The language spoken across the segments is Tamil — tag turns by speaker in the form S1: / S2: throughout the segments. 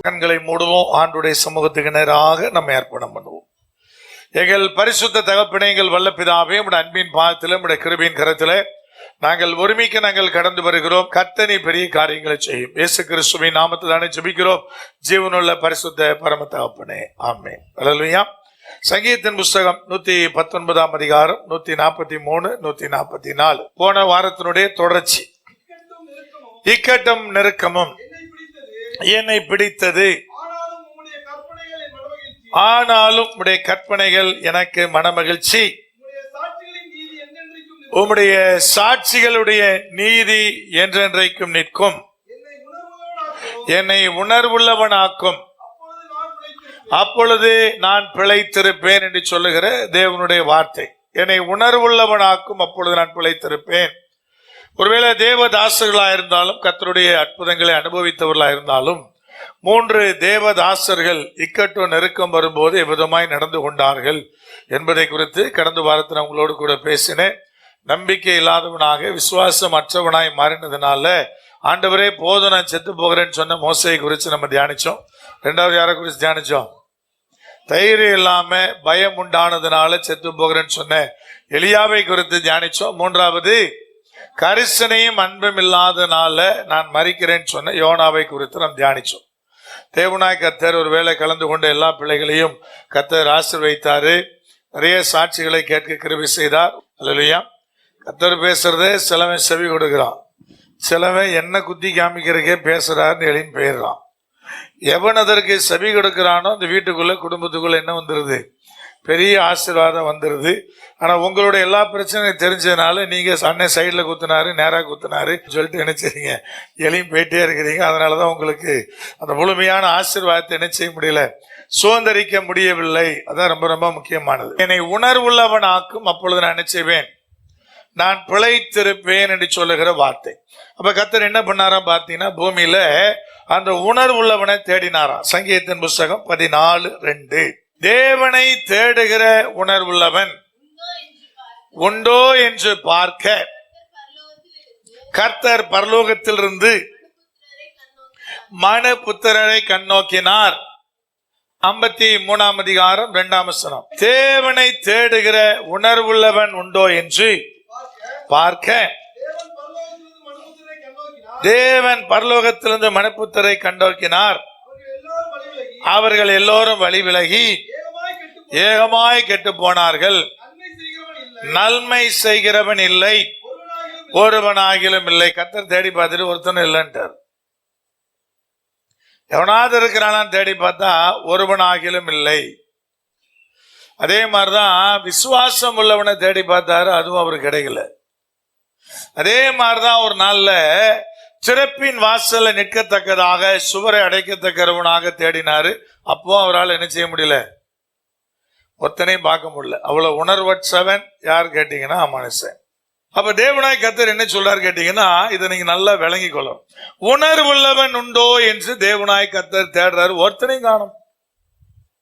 S1: கண்களை மூடுவோம். ஆண்டுடைய சமூகத்துக்கு நேராக நம்ம அர்ப்பணம் பண்ணுவோம். எங்கள் பரிசுத்த தகப்பனே, எங்கள் வல்ல பிதாவே, உடைய அன்பின் பாதத்திலும் உடைய கிருபையின் கரத்திலே நாங்கள் ஒருமிக்க நாங்கள் கடந்து வருகிறோம். கர்த்தனே பெரிய காரியங்களை செய்யும். இயேசு கிறிஸ்துவின் நாமத்தில் தானே ஜெபிக்கிறோம், ஜீவனுள்ள பரிசுத்த பரம தகப்பனே, ஆமென். அல்லேலூயா. சங்கீதத்தின் புஸ்தகம் 119 அதிகாரம் 143 144 போன வாரத்தினுடைய தொடர்ச்சி. இக்கட்டும் நெருக்கமும் என்னை பிடித்தது, ஆனாலும் உம்முடைய கற்பனைகள் எனக்கு மனமகிழ்ச்சி. உம்முடைய சாட்சிகளுடைய நீதி என்றென்றைக்கும் நிற்கும். என்னை உணர்வுள்ளவனாக்கும், அப்பொழுது நான் பிழைத்திருப்பேன் என்று சொல்லுகிற தேவனுடைய வார்த்தை. என்னை உணர்வுள்ளவனாக்கும், அப்பொழுது நான் பிழைத்திருப்பேன். ஒருவேளை தேவதாசர்களாக இருந்தாலும், கர்த்தருடைய அற்புதங்களை அனுபவித்தவர்களாக இருந்தாலும், 3 தேவதாசர்கள் இக்கட்டும் நெருக்கம் வரும்போது எவ்விதமாய் நடந்து கொண்டார்கள் என்பதை குறித்து கடந்த வாரத்தில் உங்களோடு கூட பேசினேன். நம்பிக்கை இல்லாதவனாக விசுவாசம் அற்றவனாய் மாறினதுனால ஆண்டவரே போதும் நான் செத்து போகிறேன்னு சொன்ன மோசையை குறித்து நம்ம தியானிச்சோம். 2வது யாரை குறித்து தியானிச்சோம்? தைரியம் இல்லாம பயம் உண்டானதுனால செத்து போகிறேன்னு சொன்ன எலியாவை குறித்து தியானிச்சோம். 3வது கரிசனையும் அன்பும் இல்லாதனால நான் மரிக்கிறேன்னு சொன்ன யோனாவை குறித்து நாம் தியானிச்சோம். தேவனாய் கர்த்தர் ஒரு வேளை கலந்து கொண்ட எல்லா பிள்ளைகளையும் கர்த்தர் ஆசீர்வதித்தாரு. நிறைய சாட்சிகளை கேட்க கிருபை செய்தார். அல்லேலூயா. கர்த்தர் பேசுறதே சிலவன் செவி கொடுக்கிறான், சிலவன் என்ன குத்தி காமிக்கிறதுக்கே பேசுறாருன்னு எழுந்து போயிடுறான். எவன் அதற்கு செவி கொடுக்கிறானோ அந்த வீட்டுக்குள்ள குடும்பத்துக்குள்ள என்ன வந்துருது? பெரிய ஆசீர்வாதம் வந்துருது. ஆனா உங்களுடைய எல்லா பிரச்சனையும் தெரிஞ்சதுனால நீங்க அண்ணன் சைட்ல குத்துனாரு, நேரா குத்துனாரு சொல்லிட்டு என்ன செய்றீங்க? எளியும் போயிட்டே இருக்கிறீங்க. அதனாலதான் உங்களுக்கு அந்த முழுமையான ஆசீர்வாதத்தை என்ன செய்ய முடியல, சுதந்திரிக்க முடியவில்லை. அதான் ரொம்ப ரொம்ப முக்கியமானது. என்னை உணர்வுள்ளவன் ஆக்கும், அப்பொழுது நான் என்ன செய்வேன்? நான் பிழைத்திருப்பேன் என்று சொல்லுகிற வார்த்தை. அப்ப கர்த்தர் என்ன பண்ணாராம் பார்த்தீங்கன்னா, பூமியில அந்த உணர்வுள்ளவனை தேடினாராம். சங்கீதத்தின் புஸ்தகம் 14:2 தேவனை தேடுகிற உணர்வுள்ளவன் உண்டோ என்று பார்க்க கர்த்தர் பரலோகத்திலிருந்து மனுபுத்திரரை கண்ணோக்கினார். 53 அதிகாரம் 2 வசனம். தேவனை தேடுகிற உணர்வுள்ளவன் உண்டோ என்று பார்க்க தேவன் பரலோகத்திலிருந்து மனுபுத்திரரை கண்ணோக்கினார். அவர்கள் எல்லோரும் வழி விலகி ஏகமாய் கெட்டு போனார்கள். நன்மை செய்கிறவன் இல்லை, ஒருவனாகிலும் இல்லை. கர்த்தர் தேடி பார்த்துட்டு ஒருத்தனும் இல்லைன்ட்டார். எவனாவது இருக்கிறானான்னு தேடி பார்த்தா ஒருவனாகிலும் இல்லை. அதே மாதிரிதான் விசுவாசம் உள்ளவனை தேடி பார்த்தாரு, அதுவும் அவருக்கு கிடைக்கல. அதே மாதிரிதான் ஒரு நாள்ல சிறப்பின் வாசல்ல நிற்கத்தக்கதாக சுவரை அடைக்கத்தக்கவனாக தேடினாரு. அப்போ அவரால் என்ன செய்ய முடியல, ஒருத்தனையும் பார்க்க முடியல. அவ்வளவு உணர்வற்றவன் யார் கேட்டீங்கன்னா மனுஷன். அப்ப தேவனாய் கர்த்தர் என்ன சொல்றாரு கேட்டீங்கன்னா, இதை நீங்க நல்லா விளங்கி கொள்ளும். உணர்வுள்ளவன் உண்டோ என்று தேவனாய் கர்த்தர் தேடுறாரு. ஒருத்தனையும் காணும்,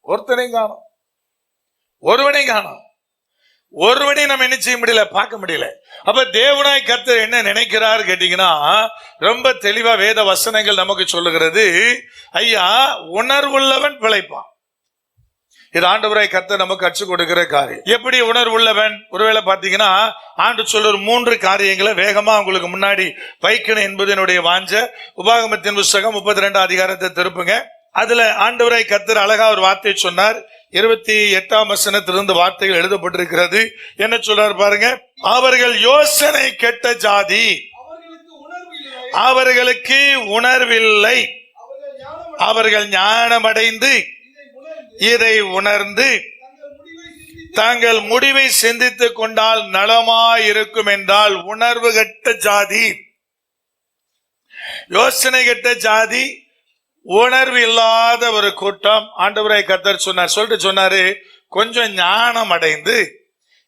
S1: ஒருத்தனையும் காணும், ஒருவனையும் காணும். ஒருவனையும் நம்ம என்ன செய்ய முடியல, பார்க்க முடியல. அப்ப தேவனாய் கர்த்தர் என்ன நினைக்கிறார் கேட்டீங்கன்னா, ரொம்ப தெளிவா வேத வசனங்கள் நமக்கு சொல்லுகிறது, ஐயா உணர்வுள்ளவன் பிழைப்பான். இது ஆண்டவராய் கர்த்தர் நமக்கு கற்றுக் கொடுக்கிற காரியம். எப்படி உணர்வுள்ளவன்? ஒருவேளை பாத்தீங்கன்னா ஆண்டு சொல்ற 3 காரியங்களை வேகமா உங்களுக்கு முன்னாடி வைக்கணும் என்பது என்னுடைய வாஞ்ச. உபாகமத்தின் புஸ்தகம் 32 அதிகாரத்தை திருப்புங்க. அதுல ஆண்டவராய் கர்த்தர் அழகா ஒரு வார்த்தை சொன்னார். 28 வசனத்திலிருந்து வார்த்தைகள் எழுதப்பட்டிருக்கிறது. என்ன சொல்றாரு பாருங்க. அவர்கள் யோசனை கெட்ட ஜாதி, அவர்களுக்கு உணர்வில்லை. அவர்கள் ஞானமடைந்து இதை உணர்ந்து தாங்கள் முடிவை சிந்தித்துக் கொண்டால் நலமாயிருக்கும் என்றால் உணர்வு கெட்ட ஜாதி, யோசனை கெட்ட ஜாதி, உணர்வு இல்லாத ஒரு கூட்டம். ஆண்டவராய் கர்த்தர் சொல்லிட்டு சொன்னாரு, கொஞ்சம் ஞானம் அடைந்து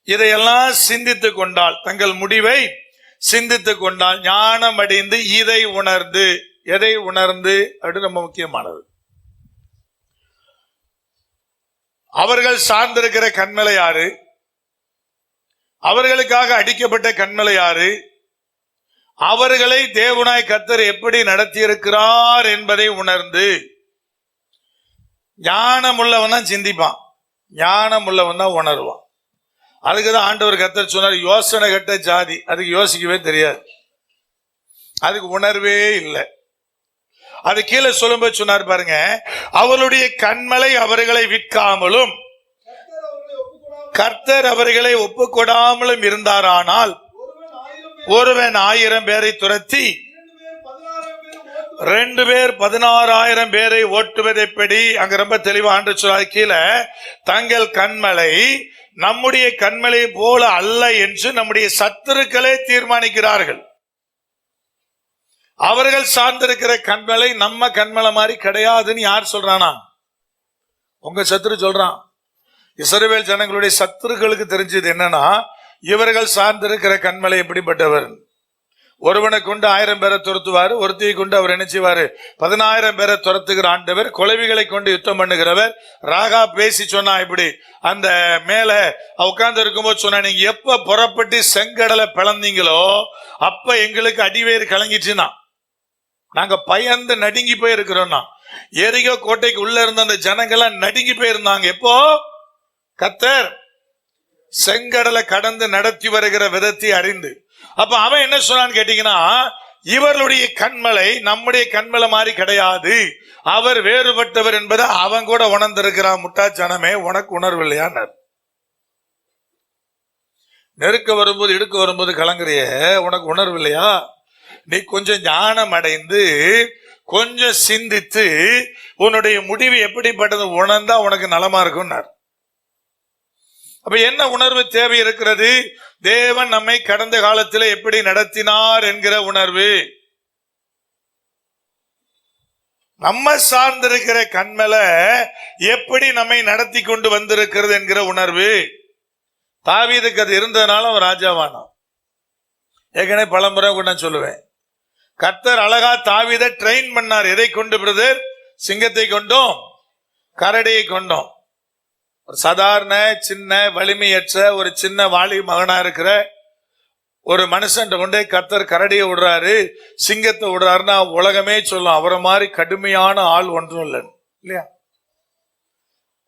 S1: இதையெல்லாம் சிந்தித்து கொண்டால், தங்கள் முடிவை சிந்தித்து கொண்டால், ஞானம் அடைந்து இதை உணர்ந்து. எதை உணர்ந்து? அப்படி ரொம்ப முக்கியமானது. அவர்கள் சார்ந்திருக்கிற கண்மலை யாரு? அவர்களுக்காக அடிக்கப்பட்ட கண்மலை யாரு? அவர்களை தேவனாய் கர்த்தர் எப்படி நடத்தி இருக்கிறார் என்பதை உணர்ந்து. ஞானம் உள்ளவன் தான் சிந்திப்பான், ஞானம் உள்ளவன் தான் உணர்வான். அதுக்குதான் ஆண்டவர் கர்த்தர் சொன்னார், யோசனை கட்ட ஜாதி, அதுக்கு யோசிக்கவே தெரியாது, அதுக்கு உணர்வே இல்லை. அது கீழே சொல்லும்போது சொன்னார் பாருங்க, அவளுடைய கண்மலை அவர்களை விற்காமலும் கர்த்தர் அவர்களை ஒப்புக்கொடாமலும் இருந்தாரானால் ஒருவன் 1000 பேரை துரத்தி 2 பேர் 16,000 பேரை ஓட்டுவது எப்படி? அங்க ரொம்ப தெளிவா ஆண்டு சொல்லாது கீழே, தங்கள் கண்மலை நம்முடைய கண்மலை போல அல்ல என்று நம்முடைய சத்துருக்களே தீர்மானிக்கிறார்கள். அவர்கள் சார்ந்திருக்கிற கண்மலை நம்ம கண்மலை மாதிரி கிடையாதுன்னு யார் சொல்றானா? உங்க சத்துரு சொல்றான். இஸ்ரவேல் ஜனங்களுடைய சத்துருக்களுக்கு தெரிஞ்சது என்னன்னா, இவர்கள் சார்ந்திருக்கிற கண்மலை எப்படிப்பட்டவர்? ஒருவனை கொண்டு 1000 பேரை துரத்துவாரு, ஒருத்தியை கொண்டு அவர் என்ன செய்வாரு? 10,000 பேரை துரத்துகிற ஆண்டவர், கொலைவிகளை கொண்டு யுத்தம் பண்ணுகிறவர். ராகா பேசி சொன்னா இப்படி, அந்த மேல உட்கார்ந்து இருக்கும்போது சொன்னா, நீங்க எப்ப புறப்பட்டு செங்கடலை பிளந்தீங்களோ அப்ப எங்களுக்கு அடிவேறு கலங்கிச்சுன்னா, நாங்க பயந்து நடுங்கி போயிருக்கிறோம்னா. எரிகோ கோட்டைக்கு உள்ள இருந்த அந்த ஜனங்கள்லாம் நடுங்கி போயிருந்தாங்க. எப்போ? கர்த்தர் செங்கடலை கடந்து நடத்தி வருகிற விதத்தை அறிந்து. அப்ப அவன் என்ன சொன்னான்னு கேட்டீங்கன்னா, இவர்களுடைய கண்மலை நம்முடைய கண்மலை மாதிரி கிடையாது, அவர் வேறுபட்டவர் என்பதை அவன் கூட உணர்ந்திருக்கிறான். முட்டாச்சனமே, உனக்கு உணர்வு இல்லையா? நெருக்க வரும்போது இடுக்க வரும்போது கலங்குறிய, உனக்கு உணர்வு இல்லையா? நீ கொஞ்சம் ஞானம் அடைந்து கொஞ்சம் சிந்தித்து உன்னுடைய முடிவு எப்படிப்பட்டது உணர்ந்தா உனக்கு நலமா இருக்கும். அப்ப என்ன உணர்வு தேவை இருக்கிறது? தேவன் நம்மை கடந்த காலத்தில் எப்படி நடத்தினார் என்கிற உணர்வு, நம்ம சார்ந்திருக்கிற கண்மலை எப்படி நம்மை நடத்தி கொண்டு வந்திருக்கிறது என்கிற உணர்வு. தாவீதுக்கு அது இருந்ததுனால அவன் ராஜாவானான். ஏற்கனவே பலமுறை நான் சொல்லுவேன், கர்த்தர் அழகா தாவீதை ட்ரெயின் பண்ணார். எதை கொண்டு பிரதர்? சிங்கத்தை கொண்டோம், கரடியை கொண்டோம். ஒரு சாதாரண சின்ன வலிமையற்ற ஒரு சின்ன வாலி மகனா இருக்கிற ஒரு மனுஷன் கொண்டே கர்த்தர் கரடியை விடுறாரு, சிங்கத்தை விடுறாருன்னா உலகமே சொல்லும் அவரை மாதிரி கடுமையான ஆள் ஒன்றும் இல்லை இல்லையா?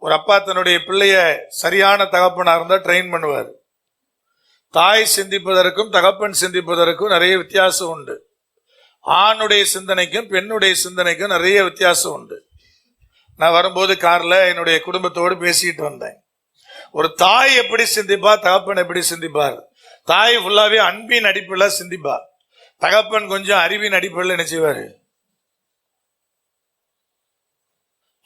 S1: ஒரு அப்பா தன்னுடைய பிள்ளைய சரியான தகப்பனா இருந்தா ட்ரெயின் பண்ணுவார். தாய் சிந்திப்பதற்கும் தகப்பன் சிந்திப்பதற்கும் நிறைய வித்தியாசம் உண்டு. ஆணுடைய சிந்தனைக்கும் பெண்ணுடைய சிந்தனைக்கும் நிறைய வித்தியாசம் உண்டு. நான் வரும்போது கார்ல என்னுடைய குடும்பத்தோடு பேசிட்டு வந்தேன். ஒரு தாய் எப்படி சிந்திப்பா, தகப்பன் எப்படி சிந்திப்பார்? தாய் ஃபுல்லாவே அன்பின் அடிப்படையில சிந்திப்பார், தகப்பன் கொஞ்சம் அறிவின் அடிப்படையில் என்ன செய்வாரு?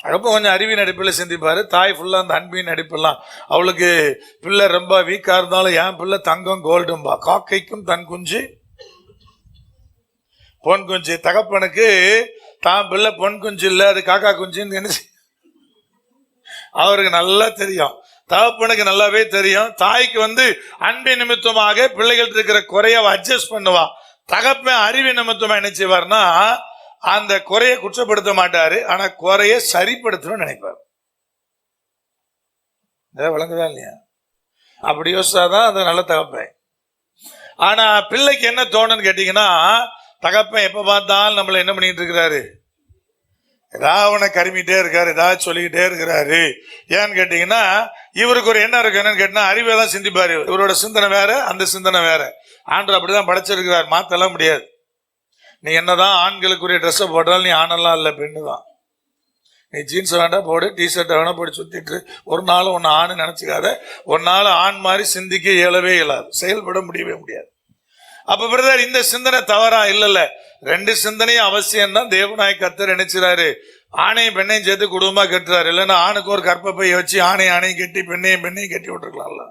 S1: தகப்பன் கொஞ்சம் அறிவின் அடிப்படையில் சிந்திப்பாரு, தாய் ஃபுல்லா அந்த அன்பின் அடிப்பெல்லாம். அவளுக்கு பிள்ளை ரொம்ப வீக்கா இருந்தாலும் என் பிள்ளை தங்கம் கோல்டும்பா, காக்கைக்கும் தன் குஞ்சு பொன் குஞ்சு. தகப்பனுக்கு தான் பிள்ளை பொன் குஞ்சு இல்ல, அது காக்கா குஞ்சுன்னு அவருக்கு நல்லா தெரியும், தகப்பனுக்கு நல்லாவே தெரியும். தாய்க்கு அன்பின் நிமித்தமாக பிள்ளைகள் இருக்கிற குறைய அட்ஜஸ்ட் பண்ணுவா. தகப்பன் அறிவின் நிமித்தமா என்ன செய்வார்னா, அந்த குறைய குற்றப்படுத்த மாட்டாரு, ஆனா குறைய சரிப்படுத்தணும்னு நினைப்பார். விளங்குதா இல்லையா? அப்படி யோசிச்சாதான் அது நல்ல தகப்பன். ஆனா பிள்ளைக்கு என்ன தோணுன்னு கேட்டீங்கன்னா, தகப்பன் எப்ப பார்த்தாலும் நம்மள என்ன பண்ணிட்டு இருக்கிறாரு? ஏதாவது அவனை கருமிட்டே இருக்காரு, ஏதாவது சொல்லிக்கிட்டே இருக்கிறாரு. ஏன்னு கேட்டீங்கன்னா, இவருக்கு ஒரு என்ன இருக்கு என்னன்னு கேட்டா, அறிவை தான் சிந்திப்பாரு. இவரோட சிந்தனை வேற, அந்த சிந்தனை வேற. ஆண்டவர் அப்படிதான் படைச்சிருக்கிறார், மாத்தலாம் முடியாது. நீ என்னதான் ஆண்களுக்குரிய ட்ரெஸ்ஸை போட்டாலும் நீ ஆணெல்லாம் இல்லை, பெண்ணு தான். நீ ஜீன்ஸ் வேண்டாம் போடு, டிஷர்ட் வேணா போட்டு சுத்திட்டு ஒரு நாள் ஒன்னு ஆண் நினைச்சுக்காத. ஒரு நாள் ஆண் மாதிரி சிந்திக்க இயலவே இயலாது, செயல்பட முடியவே முடியாது. அப்ப பிரதர் இந்த சிந்தனை தவறா? இல்ல, 2 சிந்தனையும் அவசியம் தான். தேவனாய கர்த்தர் நினைச்சாரு, ஆணையும் பெண்ணையும் சேர்த்து குடும்பமா கட்டுறாரு. இல்லைன்னா ஆணுக்கு ஒரு கற்பப்பையை வச்சு ஆணையும் கட்டி பெண்ணையும் கட்டி விட்டுருக்கலாம்ல.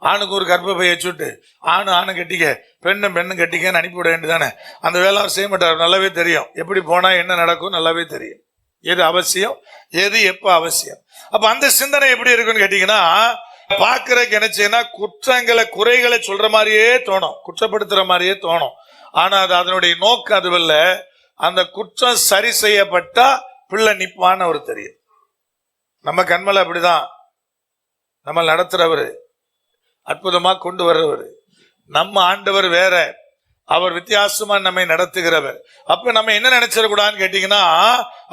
S1: ஆணுக்கு ஒரு கற்பப்பையை வச்சுட்டு ஆணு கட்டிக்க, பெண்ணும் கட்டிக்கன்னு அனுப்பிவிட வேண்டியதானே. அந்த வேலை அவர் செய்ய மாட்டார், நல்லாவே தெரியும். எப்படி போனா என்ன நடக்கும் நல்லாவே தெரியும், எது அவசியம் எது எப்ப அவசியம். அப்ப அந்த சிந்தனை எப்படி இருக்குன்னு கேட்டீங்கன்னா, பாக்குறதுக்கு நினைச்சீங்கன்னா குற்றங்களை குறைகளை சொல்ற மாதிரியே தோணும், குற்றப்படுத்துற மாதிரியே தோணும். ஆனா அது அதனுடைய நோக்கம் அதுவல்ல. அந்த குற்றம் சரி செய்யப்பட்டா பிள்ளை நிப்பான்னு ஒரு தெரியும். நம்ம கண்மலை அப்படிதான், நம்ம நடத்துறவரு, அற்புதமா கொண்டு வர்றவர். நம்ம ஆண்டவர் வேற, அவர் வித்தியாசமா நம்மை நடத்துகிறவர். அப்ப நம்ம என்ன நினைச்சிடக்கூடாதுன்னு கேட்டீங்கன்னா,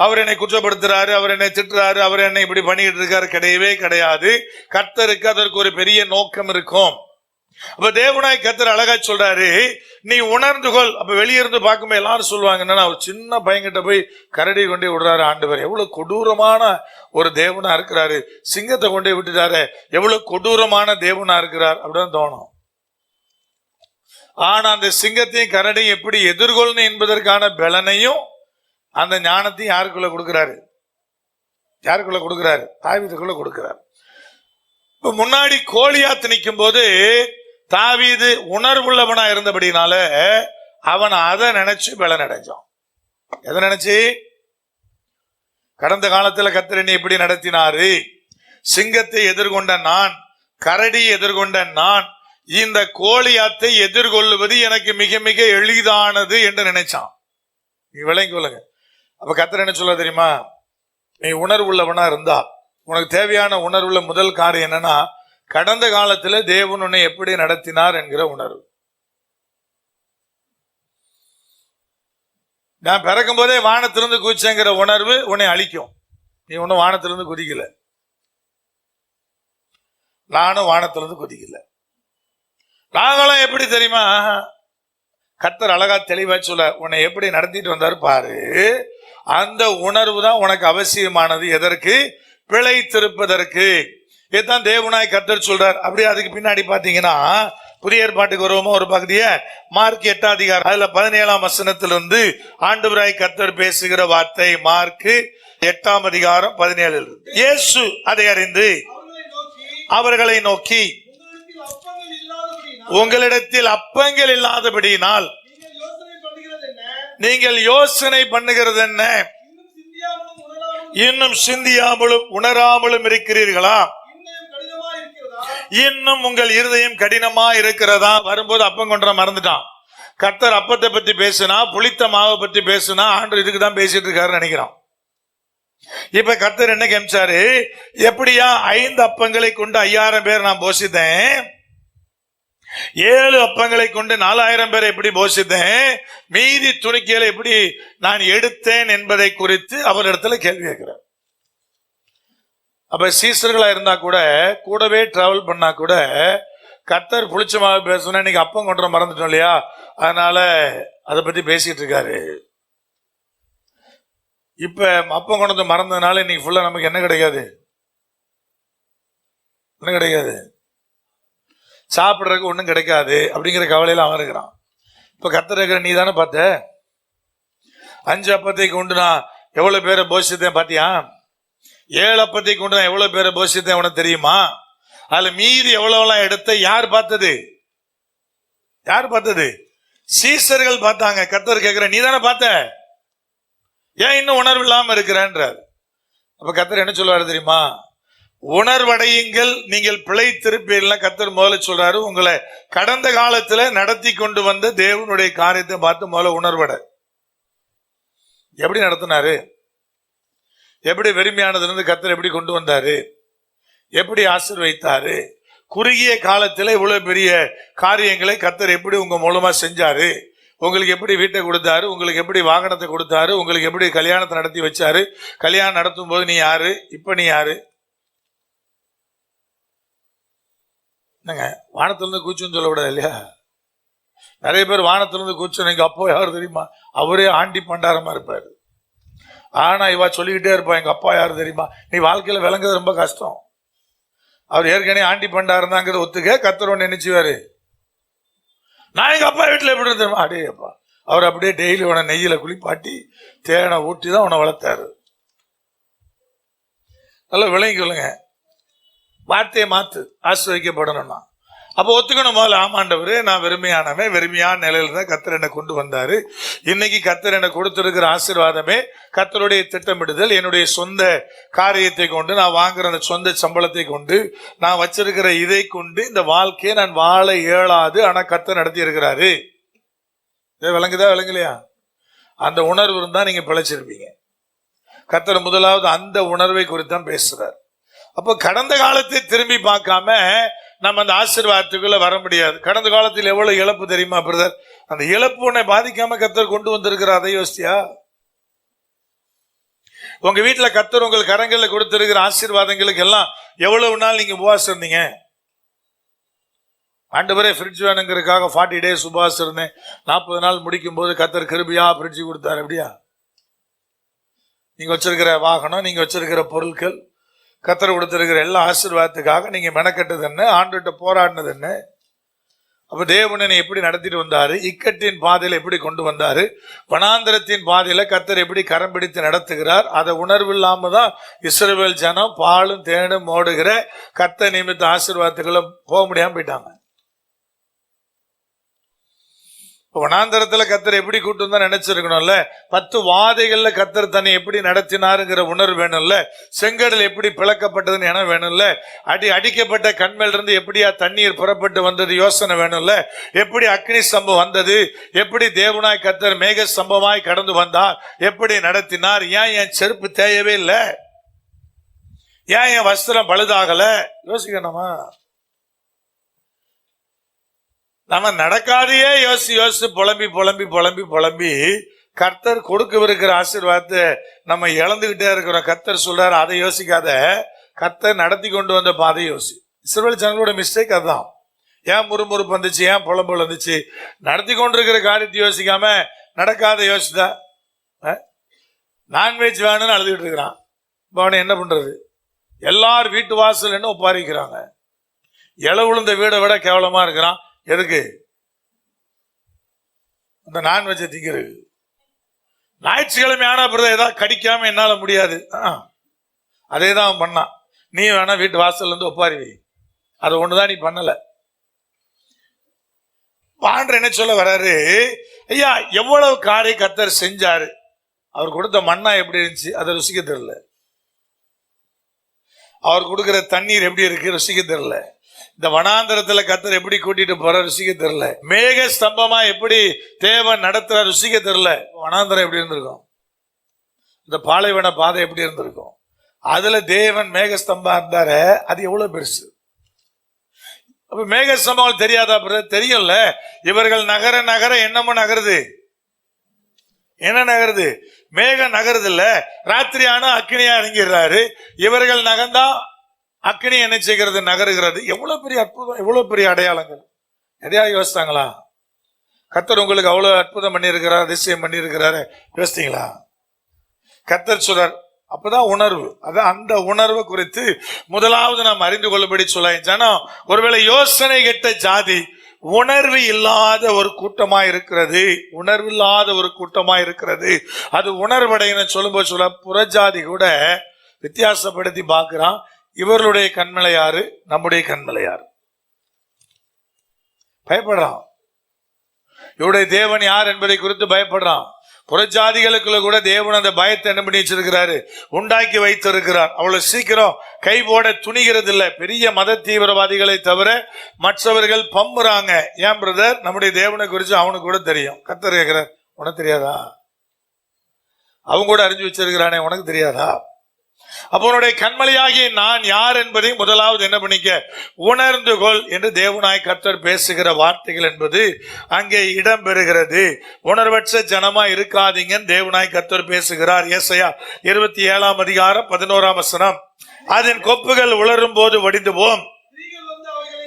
S1: அவர் என்னை குற்றப்படுத்துறாரு, அவர் என்னை திட்டுறாரு, அவர் என்னை இப்படி பண்ணிட்டு இருக்காரு. கிடையவே கிடையாது. கர்த்தருக்கு அதற்கு ஒரு பெரிய நோக்கம் இருக்கும். அப்ப தேவனாய் கர்த்தர் அழகா சொல்றாரு, நீ உணர்ந்து கொள். அப்ப வெளியிருந்து பார்க்கும்போது எல்லாரும் சொல்லுவாங்க, என்னன்னா ஒரு சின்ன பையன்கிட்ட போய் கரடி கொண்டே விடுறாரு ஆண்டவர், எவ்வளவு கொடூரமான ஒரு தேவனா இருக்கிறாரு. சிங்கத்தை கொண்டே விட்டுட்டாரு, எவ்வளவு கொடூரமான தேவனா இருக்கிறார் அப்படின்னு தோணும். ஆனா அந்த சிங்கத்தையும் கரடியும் எப்படி எதிர்கொள்ளணும் என்பதற்கான பலனையும் அந்த ஞானத்தையும் யாருக்குள்ள கொடுக்கிறாரு? யாருக்குள்ள கொடுக்கிறாரு? தாவீதுக்குள்ள கொடுக்கிறார். இப்ப முன்னாடி கோலியாத் நிற்கும் போது தாவீது உணர்வுள்ளவனா இருந்தபடினால அவன் அதை நினைச்சு பலன் அடைஞ்சான். எதை நினைச்சு? கடந்த காலத்துல கர்த்தர் என்னை எப்படி நடத்தினாரு, சிங்கத்தை எதிர்கொண்ட நான், கரடி எதிர்கொண்ட நான், இந்த கோலியாத்தை எதிர்கொள்வது எனக்கு மிக மிக எளிதானது என்று நினைச்சான். நீ விளங்கி கொள்ளுங்க. அப்ப கர்த்தர் என்ன சொல்ல தெரியுமா? நீ உணர்வுள்ளவனா இருந்தா உனக்கு தேவையான உணர்வுள்ள முதல் காரியம் என்னன்னா, கடந்த காலத்துல தேவன் உன்னை எப்படி நடத்தினார் என்கிற உணர்வு. நான் பிறக்கும் போதே வானத்திலிருந்து குதிச்சேங்கிற உணர்வு உன்னை அழிக்கும். நீ ஒன்னும் வானத்திலிருந்து குதிக்கல, நானும் வானத்திலிருந்து குதிக்கல. நாங்களும் எப்படி தெரியுமா? கர்த்தர் அழகா தெளிவா சொல்ல, உன்னை எப்படி நடத்திட்டு வந்தாரு பாரு. அந்த உணர்வு தான் உனக்கு அவசியமானது. எதற்கு? பிழைத்திருப்பதற்கு. இதுதான் தேவனாய் கர்த்தர் சொல்றார். அப்படியே அதுக்கு பின்னாடி பாத்தீங்கன்னா புதிய ஏற்பாட்டுக்கு வருவோமா ஒரு பகுதியை, மார்க் 8 அதிகாரம் அதுல 17ஆம் வசனத்திலிருந்து ஆண்டவராய் கர்த்தர் பேசுகிற வார்த்தை. மார்க் 8ஆம் அதிகாரம் 17. இயேசு அதை அறிந்து அவர்களை நோக்கி, உங்களிடத்தில் அப்பங்கள் இல்லாதபடியினால் நீங்கள் யோசனை பண்ணுகிறது என்ன? இன்னும் சிந்தியாமலும் உணராமலும் இருக்கிறீர்களா? இன்னும் உங்கள் இருதயம் கடினமா இருக்கிறதா? வரும்போது அப்பம் கொண்ட மறந்துட்டான். கர்த்தர் அப்பத்தை பத்தி பேசுனா, புளித்த மாவை பத்தி பேசுனா, ஆண்டு இதுக்குதான் பேசிட்டு இருக்காருன்னு நினைக்கிறான். இப்ப கர்த்தர் என்ன கேமிச்சாரு? எப்படியா 5 அப்பங்களை கொண்டு 5000 பேர் நான் போஷித்தேன், 7 அப்பங்களை கொண்டு 4000 பேரை எப்படி போஷித்தேன், மீதி துணிக்கைகளை எப்படி நான் எடுத்தேன் என்பதை குறித்து அவரிடத்துல கேள்வி கேட்கிறார். அப்ப சீசர்களா இருந்தா கூட, கூடவே டிராவல் பண்ணா கூட, கர்த்தர் புளிச்சமாக பேசணும், இன்னைக்கு அப்பம் கொண்டு மறந்துட்டோம் இல்லையா, அதனால அதை பத்தி பேசிட்டு இருக்காரு. இப்ப அப்பம் கொண்டு மறந்ததுனால இன்னைக்கு ஃபுல்லா நமக்கு என்ன கிடைக்காது? என்ன கிடைக்காது? சாப்பிட்றதுக்கு ஒன்றும் கிடைக்காது அப்படிங்கிற கவலையில அவன் இருக்கிறான். இப்ப கர்த்தர் இருக்கிற நீ தானே பார்த்த, 5 அப்பத்தை கொண்டு நான் எவ்வளவு பேரை போஷித்தேன் பாத்தியா? 7 அப்பத்தை கொண்டு நான் எவ்வளவு பேரை போஷித்தேன் உனக்கு தெரியுமா? அதுல மீதி எவ்வளவுலாம் எடுத்த யார் பார்த்தது? யார் பார்த்தது? சீசர்கள் பார்த்தாங்க. கர்த்தர் கேட்கிற நீ தானே பார்த்த, ஏன் இன்னும் உணர்வு இல்லாம இருக்கிறான்றார். அப்ப கர்த்தர் என்ன சொல்லுவாரு தெரியுமா? உணர்வடையுங்கள், நீங்கள் பிழைத்திருப்பீர்கள். கர்த்தர் முதல்ல சொல்றாரு, உங்களை கடந்த காலத்துல நடத்தி கொண்டு வந்த தேவனுடைய காரியத்தை பார்த்து முதல்ல உணர்வடை. எப்படி நடத்தினாரு, எப்படி வெறுமையானதுல இருந்து கர்த்தர் எப்படி கொண்டு வந்தாரு, எப்படி ஆசீர்வதித்தாரு, குறுகிய காலத்துல இவ்வளவு பெரிய காரியங்களை கர்த்தர் எப்படி உங்க மூலமா செஞ்சாரு, உங்களுக்கு எப்படி வீட்டை கொடுத்தாரு, உங்களுக்கு எப்படி வாகனத்தை கொடுத்தாரு, உங்களுக்கு எப்படி கல்யாணத்தை நடத்தி வச்சாரு, கல்யாணம் நடத்தும் போது நீ யாரு, இப்ப நீ யாரு. என்னங்க வானத்திலிருந்து கூச்சுன்னு சொல்லக்கூடாது இல்லையா? நிறைய பேர் வானத்திலிருந்து கூச்சு, எங்க அப்பா யாரு தெரியுமா, அவரே ஆண்டி பண்டாரமா இருப்பாரு. ஆனா இவா சொல்லிக்கிட்டே இருப்பா, எங்க அப்பா யாரு தெரியுமா. நீ வாழ்க்கையில விளங்குறது ரொம்ப கஷ்டம். அவர் ஏற்கனவே ஆண்டி பண்டாருந்தாங்கிறத ஒத்துக்க, கர்த்தர் ஒன்று நினைச்சுவாரு, நான் எங்க அப்பா வீட்டுல எப்படி தெரியுமா, அடே அப்பா, அவர் அப்படியே டெய்லி உன நெய்யில குளிப்பாட்டி தேனை ஊட்டி தான் உன்னை வளர்த்தாரு. நல்லா விளங்கி கொள்ளுங்க. வார்த்தையை மாத்து, ஆசீர்வதிக்கப்படணும்னா அப்போ ஒத்துக்கணும். முதல்ல ஆமாண்டவர், நான் வெறுமையானவன், வெறுமையான நிலையில தான் கர்த்தர் என்னை கொண்டு வந்தாரு. இன்னைக்கு கர்த்தர் என்னை கொடுத்திருக்கிற ஆசீர்வாதமே கர்த்தருடைய திட்டமிடுதல். என்னுடைய சொந்த காரியத்தை கொண்டு, நான் வாங்குற அந்த சொந்த சம்பளத்தை கொண்டு, நான் வச்சிருக்கிற இதை கொண்டு இந்த வாழ்க்கையை நான் வாழ இயலாது. ஆனா கர்த்தர் நடத்தி இருக்கிறாரு. விளங்குதா விளங்கலையா? அந்த உணர்வு இருந்தா நீங்க பிழைச்சிருப்பீங்க. கர்த்தர் முதலாவது அந்த உணர்வை குறித்தான் பேசுறார். அப்போ கடந்த காலத்தை திரும்பி பார்க்காம நம்ம அந்த ஆசீர்வாதத்துக்குள்ள வர முடியாது. கடந்த காலத்தில் எவ்வளவு இழப்பு தெரியுமா பிரதர்? அந்த இழப்பு உன்னை பாதிக்காம கர்த்தர் கொண்டு வந்திருக்கிறார். அதை யோசிச்சியா? உங்க வீட்டுல கர்த்தர் உங்களுக்கு கரங்கள்ல கொடுத்திருக்கிற ஆசீர்வாதங்களுக்கு எல்லாம் எவ்வளவு நாள் நீங்க உபவாசம் இருந்தீங்க? ஆண்டவரே ஃப்ரிட்ஜ் வேணுங்கிறதுக்காக 40 days உபவாசம் இருந்தேன். 40 நாள் முடிக்கும் போது கர்த்தர் கிருபையா ஃப்ரிட்ஜ் கொடுத்தாரு. அப்படியா? நீங்க வச்சிருக்கிற வாகனம், நீங்க வச்சிருக்கிற பொருட்கள், கர்த்தர் கொடுத்திருக்கிற எல்லா ஆசீர்வாதத்துக்காக நீங்க மெனக்கட்டது என்ன? ஆண்டுகிட்ட போராடினது என்ன? அப்ப தேவனை எப்படி நடத்திட்டு வந்தாரு? இக்கட்டின் பாதையில எப்படி கொண்டு வந்தாரு? வனாந்தரத்தின் பாதையில கர்த்தர் எப்படி கரம் பிடித்து நடத்துகிறார்? அதை உணர்வு இல்லாம தான் இஸ்ரவேல் ஜனம் பாலும் தேனும் ஓடுகிற கர்த்தர் நிமித்த ஆசீர்வாதத்துக்குள்ள போக முடியாம போயிட்டாங்க. வனாந்தரத்துல கர்த்தர் எப்படி கூட்டு வந்தா நினைச்சிருக்கணும்ல. 10 வாதைகள்ல கர்த்தர் தன்னை எப்படி நடத்தினாருங்கிற உணர்வு வேணும்ல. செங்கடல் எப்படி பிளக்கப்பட்டதுன்னு என வேணும்ல. அடிக்கப்பட்ட கண்மேல் இருந்து எப்படியா தண்ணீர் புறப்பட்டு வந்தது யோசனை வேணும்ல. எப்படி அக்னி ஸ்தம்பம் வந்தது, எப்படி தேவனாய் கர்த்தர் மேக ஸ்தம்பமாய் கடந்து வந்தார், எப்படி நடத்தினார், ஏன் என் செருப்பு தேயவே இல்லை, ஏன் என் வஸ்திரம் பழுதாகல, யோசிக்கணுமா? நம்ம நடக்காதையே யோசி புலம்பி கர்த்தர் கொடுக்கவிருக்கிற ஆசீர்வாதத்தை நம்ம இழந்துகிட்டே இருக்கிறோம். கர்த்தர் சொல்றாரு அதை யோசிக்காத, கர்த்தர் நடத்தி கொண்டு வந்த பாதை யோசி. இஸ்ரவேல் ஜனங்களோட மிஸ்டேக் அதுதான். ஏன் முறுமுறுப்பு வந்துச்சு, ஏன் புலம்பு வந்துச்சு? நடத்தி கொண்டிருக்கிற காரியத்தை யோசிக்காம நடக்காத யோசித்தா. நான்வெஜ் வேணும்னு அழுதுகிட்டு இருக்கிறான். இப்போ அவனை என்ன பண்றது? எல்லார் வீட்டு வாசல் என்ன ஒப்பாரிக்கிறாங்க. இலை விழுந்த வீடை விட கேவலமா இருக்கிறான். எதுக்கு? அந்த நான்வெஜ்ஜை திங்கிறது. ஞாயிற்றுக்கிழமை ஆனா பிறகு ஏதாவது கடிக்காம என்னால முடியாது, அதே தான் அவன் பண்ணான். நீ வேணா வீட்டு வாசல்ல இருந்து ஒப்பாரி வை. அது ஒண்ணுதான் நீ பண்ணல. பாண்டர் என்ன சொல்ல வர்றாரு? ஐயா, எவ்வளவு காரை கர்த்தர் செஞ்சாரு. அவர் கொடுத்த மண்ணா எப்படி இருந்துச்சு அதை ருசிக்க தெரியல. அவர் கொடுக்கிற தண்ணீர் எப்படி இருக்கு ருசிக்க தெரியல. இந்த வனாந்தரத்துல கர்த்தர் எப்படி கூட்டிட்டு போற ருசிக்க தெரியல. மேக ஸ்தம்பமா எப்படி தேவன் நடத்துற ருசிக்க தெரியல. வனாந்தரம் எப்படி இருந்திருக்கும், இந்த பாலைவன பாதை எப்படி இருந்திருக்கும். அதுல தேவன் மேக ஸ்தம்பா இருந்தாரு. அது எவ்வளவு பெருசு. அப்ப மேக ஸ்தம்பம் தெரியாதா? தெரியும்ல. இவர்கள் நகர நகர என்னமோ நகருது. என்ன நகருது? மேகம் நகருது இல்ல. ராத்திரி ஆனா அக்னியா இறங்கிடுறாரு. இவர்கள் நகர்ந்தா அக்னி என்ன செய்கிறது? நகருகிறது. எவ்வளவு பெரிய அற்புதம், எவ்வளவு பெரிய அடையாளங்கள். எதையா யோசித்தாங்களா? கர்த்தர் உங்களுக்கு அவ்வளவு அற்புதம் பண்ணியிருக்கிறார், அதிசயம் பண்ணியிருக்கிறாரு, யோசித்தீங்களா? கர்த்தர் சொல்றார். அப்பதான் உணர்வு. அதான் அந்த உணர்வு குறித்து முதலாவது நாம் அறிந்து கொள்ளும்படி சொல்ல. ஜனம் ஒருவேளை யோசனை கெட்ட ஜாதி, உணர்வு இல்லாத ஒரு கூட்டமா இருக்கிறது. உணர்வு இல்லாத ஒரு கூட்டமா இருக்கிறது. அது உணர்வடைன்னு சொல்லும்போது சொல்ல புறஜாதி கூட வித்தியாசப்படுத்தி பார்க்கிறான். இவர்களுடைய கண்மலை யாரு, நம்முடைய கண்மலை யாரு? பயப்படுறான். இவருடைய தேவன் யார் என்பதை குறித்து பயப்படுறான். புறஜாதிகளுக்குள்ள கூட தேவன் அந்த பயத்தை என்ன பண்ணி வச்சிருக்கிறாரு, உண்டாக்கி வைத்திருக்கிறார். அவ்வளவு சீக்கிரம் கை போட துணிகிறது இல்லை. பெரிய மத தீவிரவாதிகளை தவிர மற்றவர்கள் பம்புறாங்க. ஏன் பிரதர்? நம்முடைய தேவனை குறித்து அவனுக்கு கூட தெரியும். கர்த்தர் கேட்கிறார், உனக்கு தெரியாதா? அவங்க கூட அறிஞ்சு வச்சிருக்கிறானே, உனக்கு தெரியாதா? அப்பனுடைய கண்மலையாகிய நான் யார் என்பதை முதலாவது என்ன பண்ணிக்க, உணர்ந்து கொள் என்று தேவனாய் கர்த்தர் பேசுகிற வார்த்தைகள் என்பது அங்கே இடம் பெறுகிறது. உணர்வற்ற ஜனமா இருக்காதீங்க தேவனாய் கர்த்தர் பேசுகிறார். ஏசாயா 27 அதிகாரம் 11 வசனம். அதன் கொப்புகள் உலரும் போது வடிந்து போம்,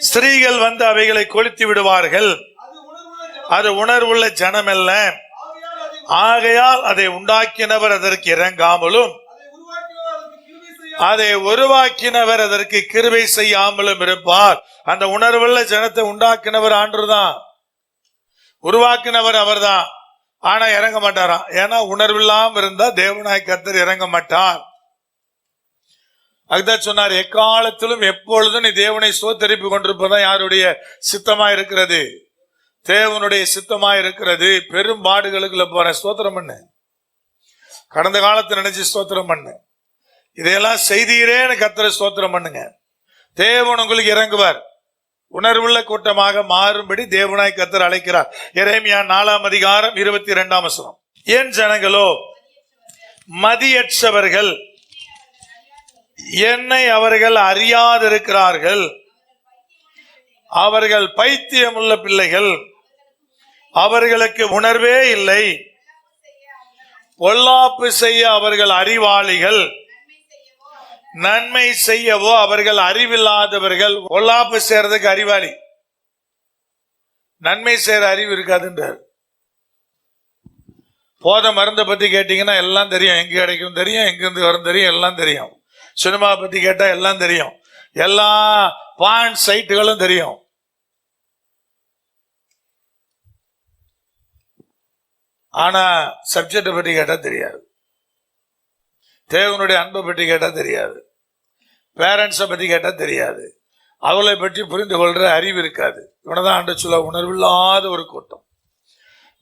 S1: ஸ்திரீகள் வந்து அவைகளை கொளுத்தி விடுவார்கள். அது உணர்வுள்ள ஜனம் அல்ல, ஆகையால் அதை உண்டாக்கினவர் அதற்கு இறங்காமலும் அதை உருவாக்கினவர் அதற்கு கிருபை செய்யாமலும் இருப்பார். அந்த உணர்வுள்ள ஜனத்தை உண்டாக்கினவர் ஆண்டவர்தான், உருவாக்கினவர் அவர் தான். ஆனா இறங்க மாட்டாராம். ஏன்னா உணர்வில்லாம இருந்தா தேவனாய் கர்த்தர் இறங்க மாட்டார். அதுதான் சொன்னார், எக்காலத்திலும் எப்பொழுதும் நீ தேவனை சோத்தரிப்பு கொண்டிருப்பதான் யாருடைய சித்தமா இருக்கிறது, தேவனுடைய சித்தமா இருக்கிறது. பெரும் பாடுகளுக்குள்ள போற ஸ்தோத்திரம் பண்ணு. கடந்த காலத்தை நினைச்சு ஸ்தோத்திரம் பண்ணு. இதையெல்லாம் செய்தீரேன்னு கர்த்தரை ஸ்தோத்திரம் பண்ணுங்க. தேவன் உங்களுக்கு இறங்குவார். உணர்வுள்ள கூட்டமாக மாறும்படி தேவனாய் கர்த்தர் அழைக்கிறார். எரேமியா 4 அதிகாரம் 22 வசனம். என் ஜனங்களோ மதியற்றவர்கள், என்னை அவர்கள் அறியாதிருக்கிறார்கள், அவர்கள் பைத்தியமுள்ள பிள்ளைகள், அவர்களுக்கு உணர்வே இல்லை. பொல்லாப்பு செய்ய அவர்கள் அறிவாளிகள், நன்மை செய்யவோ அவர்கள் அறிவில்லாதவர்கள். பொல்லாப்பு செய்யறதுக்கு அறிவாளி, நன்மை செய்யற அறிவு இருக்காதுன்றார். போத மருந்தை பத்தி கேட்டீங்கன்னா எல்லாம் தெரியும், எங்க கிடைக்கும் தெரியும், எங்கிருந்து வரும் தெரியும், எல்லாம் தெரியும். சினிமா பத்தி கேட்டா எல்லாம் தெரியும், எல்லா பாயிண்ட் சைட்டுகளும் தெரியும். ஆனா சப்ஜெக்டை பற்றி கேட்டா தெரியாது, தேவனுடைய அன்பை பற்றி கேட்டா தெரியாது, பேரண்ட்ஸை பத்தி கேட்டா தெரியாது, அவளை பற்றி புரிந்து கொள்ற அறிவு இருக்காது. இவனதான் ஆண்டு சொல்ல உணர்வில்லாத ஒரு கூட்டம்.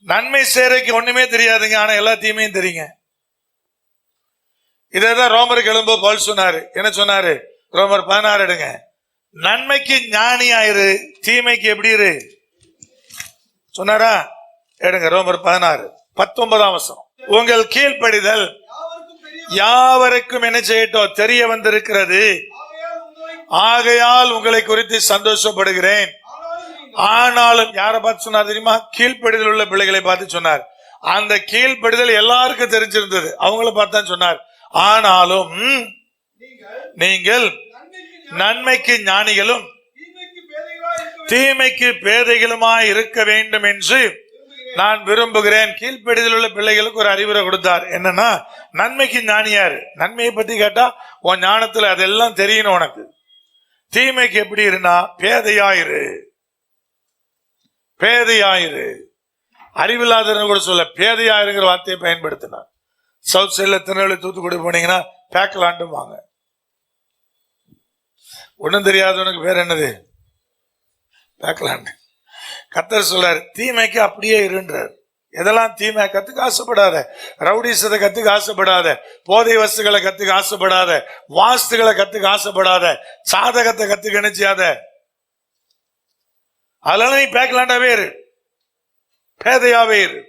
S1: நன்மை சேரைக்கு ஒண்ணுமே தெரியாதுங்க, ஆனா எல்லா தீமையும் தெரியுங்க. இதான் ரோமருக்கு எழும்போ பவுல் சொன்னாரு. என்ன சொன்னாரு? ரோமர் 16 எடுங்க. நன்மைக்கு ஞானியாயிரு, தீமைக்கு எப்படி இரு சொன்னாரா? எடுங்க ரோமர் 16:19 வசனம். உங்கள் கீழ்ப்படிதல் யாவருக்கும் என்ன செய்யட்டும் தெரிய வந்திருக்கிறது, ஆகையால் உங்களை குறித்து சந்தோஷப்படுகிறேன். ஆனாலும் யாரை பார்த்து சொன்னார் தெரியுமா? கீழ்ப்படிதல் உள்ள பிள்ளைகளை பார்த்து சொன்னார். அந்த கீழ்ப்படிதல் எல்லாருக்கும் தெரிஞ்சிருந்தது, அவங்கள பார்த்தான் சொன்னார். ஆனாலும் நீங்கள் நன்மைக்கு ஞானிகளும் தீமைக்கு பேதைகளுமாய் இருக்க வேண்டும் என்று நான் விரும்புகிறேன். கீழ்ப்படிதல் உள்ள பிள்ளைகளுக்கு ஒரு அறிவுரை கொடுத்தார். என்னன்னா, நன்மைக்கு ஞானியாரு. நன்மையை பத்தி கேட்டா உன் ஞானத்துல அதெல்லாம் தெரியணும் உனக்கு. தீமைக்கு எப்படி இருந்தா பேதையாயிரு, பேதையாயிரு. அறிவில்லாத கூட சொல்ல பேதையாயிருங்கிற வார்த்தையை பயன்படுத்தினார். சவுத் சைட்ல திருநெல்வேலி தூத்துக்குடி போனீங்கன்னா பேக்கலாண்டும் வாங்க. ஒன்னும் தெரியாதவனுக்கு பேர் என்னது? பேக்கலாண்டு. கர்த்தர் சொல்றாரு தீமைக்கு அப்படியே இருன்றார். எதெல்லாம் தீமை கத்துக்க ஆசைப்படாத, ரவுடிசத்தை கத்துக்க ஆசைப்படாத, போதை வஸ்துகளை கத்துக்க ஆசைப்படாத, வாஸ்துகளை கத்துக்க ஆசைப்படாத, சாதகத்தை கத்துக்க நினைச்சாத. அதனால நீ பேக்கலாண்டாவே இரு, பேதையாவே இரு,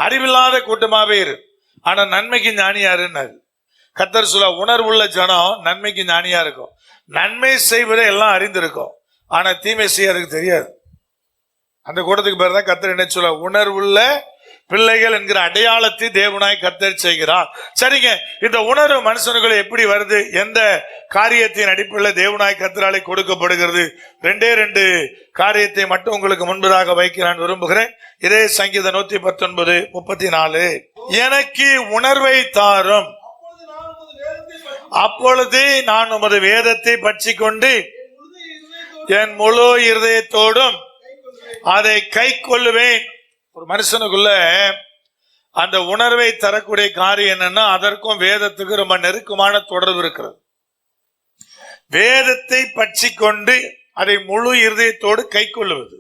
S1: அறிவில்லாத கூட்டமாவே இரு. ஆனா நன்மைக்கு ஞானியாருன்னாரு கர்த்தர் சொல்ல. உணர்வுள்ள ஜனம் நன்மைக்கு ஞானியா இருக்கும். நன்மை செய்வதை எல்லாம் அறிந்திருக்கும், ஆனா தீமை செய்யறதுக்கு தெரியாது. அந்த கூட்டத்துக்கு பேர் தான் கர்த்தர் என்ன சொல்ல, உணர்வுள்ள பிள்ளைகள் என்கிற அடையாளத்தை தேவனாய் கர்த்தர் செய்கிறார். சரிங்க, இந்த உணர்வு மனுஷனுக்குள்ள எப்படி வருது? எந்த காரியத்தின் அடிப்படையில் தேவனாய் கர்த்தராலே கொடுக்கப்படுகிறது? 2 காரியத்தை மட்டும் உங்களுக்கு முன்பதாக வைக்க நான் விரும்புகிறேன். இதே சங்கீதம் 119:34. எனக்கு உணர்வை தாரும், அப்பொழுது நான் உமது வேதத்தை பற்றி கொண்டு என் முழு இருதயத்தோடும் அதை கை கொள்ளுவேன். ஒரு மனுஷனுக்குள்ள அந்த உணர்வை தரக்கூடிய காரியம் என்னன்னா, அதற்கும் வேதத்துக்கு ரொம்ப நெருக்கமான தொடர்பு இருக்கிறது. வேதத்தை பற்றி கொண்டு அதை முழு இருதயத்தோடு கை கொள்ளுவது.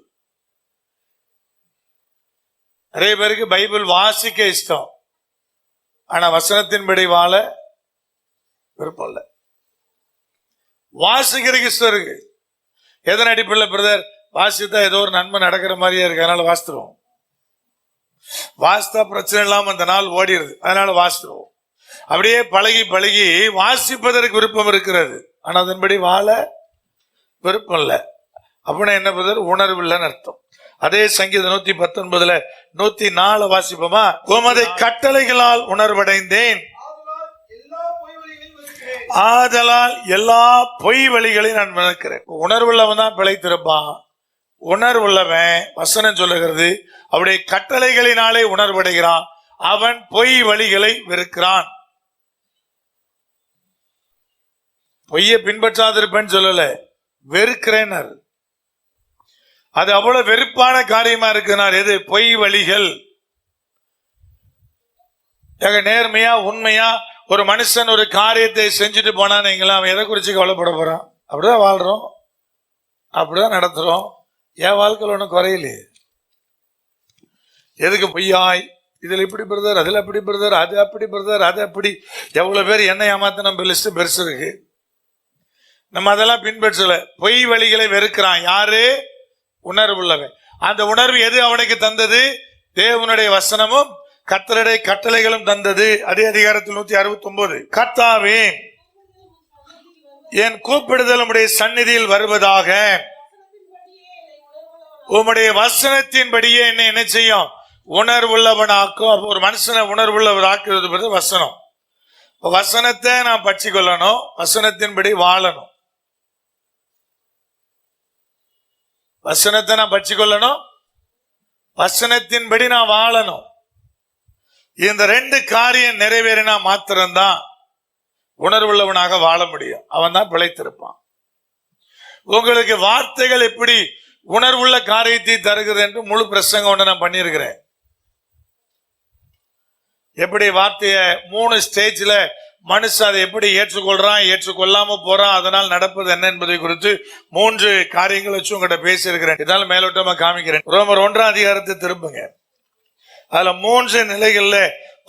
S1: நிறைய பேருக்கு பைபிள் வாசிக்க இஷ்டம், ஆனா வசனத்தின்படி வாழ விருப்பம் இல்லை. வாசிக்கிறதுக்கு இஷ்டம் இருக்கு. எதன் அடிப்படையில் பிரதர்? வாசித்தா ஏதோ ஒரு நன்மை நடக்கிற மாதிரியே இருக்கு, அதனால வாசித்துருவோம். வாசித்தா பிரச்சனை இல்லாம அந்த நாள் ஓடிடுது, அதனால வாசித்துருவோம். அப்படியே பழகி பழகி வாசிப்பதற்கு விருப்பம் இருக்கிறது, ஆனா அதன்படி வாழ விருப்பம் இல்லை. அப்படின்னா என்ன பிரதர்? உணர்வு இல்லைன்னு அர்த்தம். அதே சங்கீதம் 119:104 வாசிப்போமா? உமது கட்டளைகளால் உணர்வடைந்தேன், ஆதலால் எல்லா பொய் வழிகளையும் நான் விளக்கிறேன். உணர்வுள்ளவன் தான் பிழைத்திருப்பான். உணர்வுள்ளவன் வசனம் சொல்லுகிறது அவருடைய கட்டளைகளினாலே உணர்வடைகிறான், அவன் பொய் வழிகளை வெறுக்கிறான். பொய்யை பின்பற்றாதிருப்பேன்னு சொல்லல, வெறுக்கிறேன். அது அவ்வளவு வெறுப்பான காரியமா இருக்கிறார். எது? பொய் வழிகள். நேர்மையா உண்மையா ஒரு மனுஷன் ஒரு காரியத்தை செஞ்சுட்டு போனா நீங்களா அவன் எதை குறிச்சு கவலைப்பட போறான்? அப்படிதான் வாழ்றோம், அப்படிதான் நடத்துறோம். என் வாழ்க்கையில் ஒன்றும் குறையிலே. எதுக்கு பொய்யாய் இதுல இப்படி பிரதர், அதுல அப்படி பிரதர், அது அப்படி பிரதர், அது அப்படி. எவ்வளவு பேர் என்ன ஏமாத்த நம்ம லிஸ்ட் பெருசு இருக்கு. நம்ம அதெல்லாம் பின்பற்றல. பொய் வழிகளை வெறுக்கிறான். யாரு? உணர்வுள்ளவன். அந்த உணர்வு எது அவனுக்கு தந்தது? தேவனுடைய வசனமும் கர்த்தருடைய கட்டளைகளும் தந்தது. அதே அதிகாரத்தில் 169. கர்த்தாவே என் கூப்பிடுதல் உம்முடைய சந்நிதியில் வருவதாக, உம்முடைய வசனத்தின்படியே என்னை என்ன செய்யும்? உணர்வுள்ளவனாக்கும். அப்போ ஒரு மனுஷனை உணர்வுள்ளவராக்குறது வசனம். வசனத்தை நான் பற்றிக்கொள்ளணும், வசனத்தின்படி வாழணும். வசனத்தை நான் பற்றிக்கொள்ளணும், வசனத்தின்படி நான் வாழணும். இந்த ரெண்டு காரியம் நிறைவேறினா மாத்திரம்தான் உணர்வுள்ளவனாக வாழ முடியும். அவன் தான் பிழைத்திருப்பான். உங்களுக்கு வார்த்தைகள் எப்படி உணர்வுள்ள காரியத்தை தருகிறது என்று முழு பிரசங்கம் ஒன்று நான் பண்ணியிருக்கிறேன். எப்படி வார்த்தைய 3 ஸ்டேஜ்ல மனுஷன் அதை எப்படி ஏற்றுக்கொள்றான், ஏற்றுக்கொள்ளாம போறான், அதனால் நடப்பது என்ன என்பதை குறித்து 3 காரியங்கள் வச்சு உங்ககிட்ட பேசியிருக்கிறேன். இதனால மேலோட்டமா காமிக்கிறேன். ரோமர் 1ஆம் அதிகாரத்தை திரும்புங்க. அதுல 3 நிலைகள்ல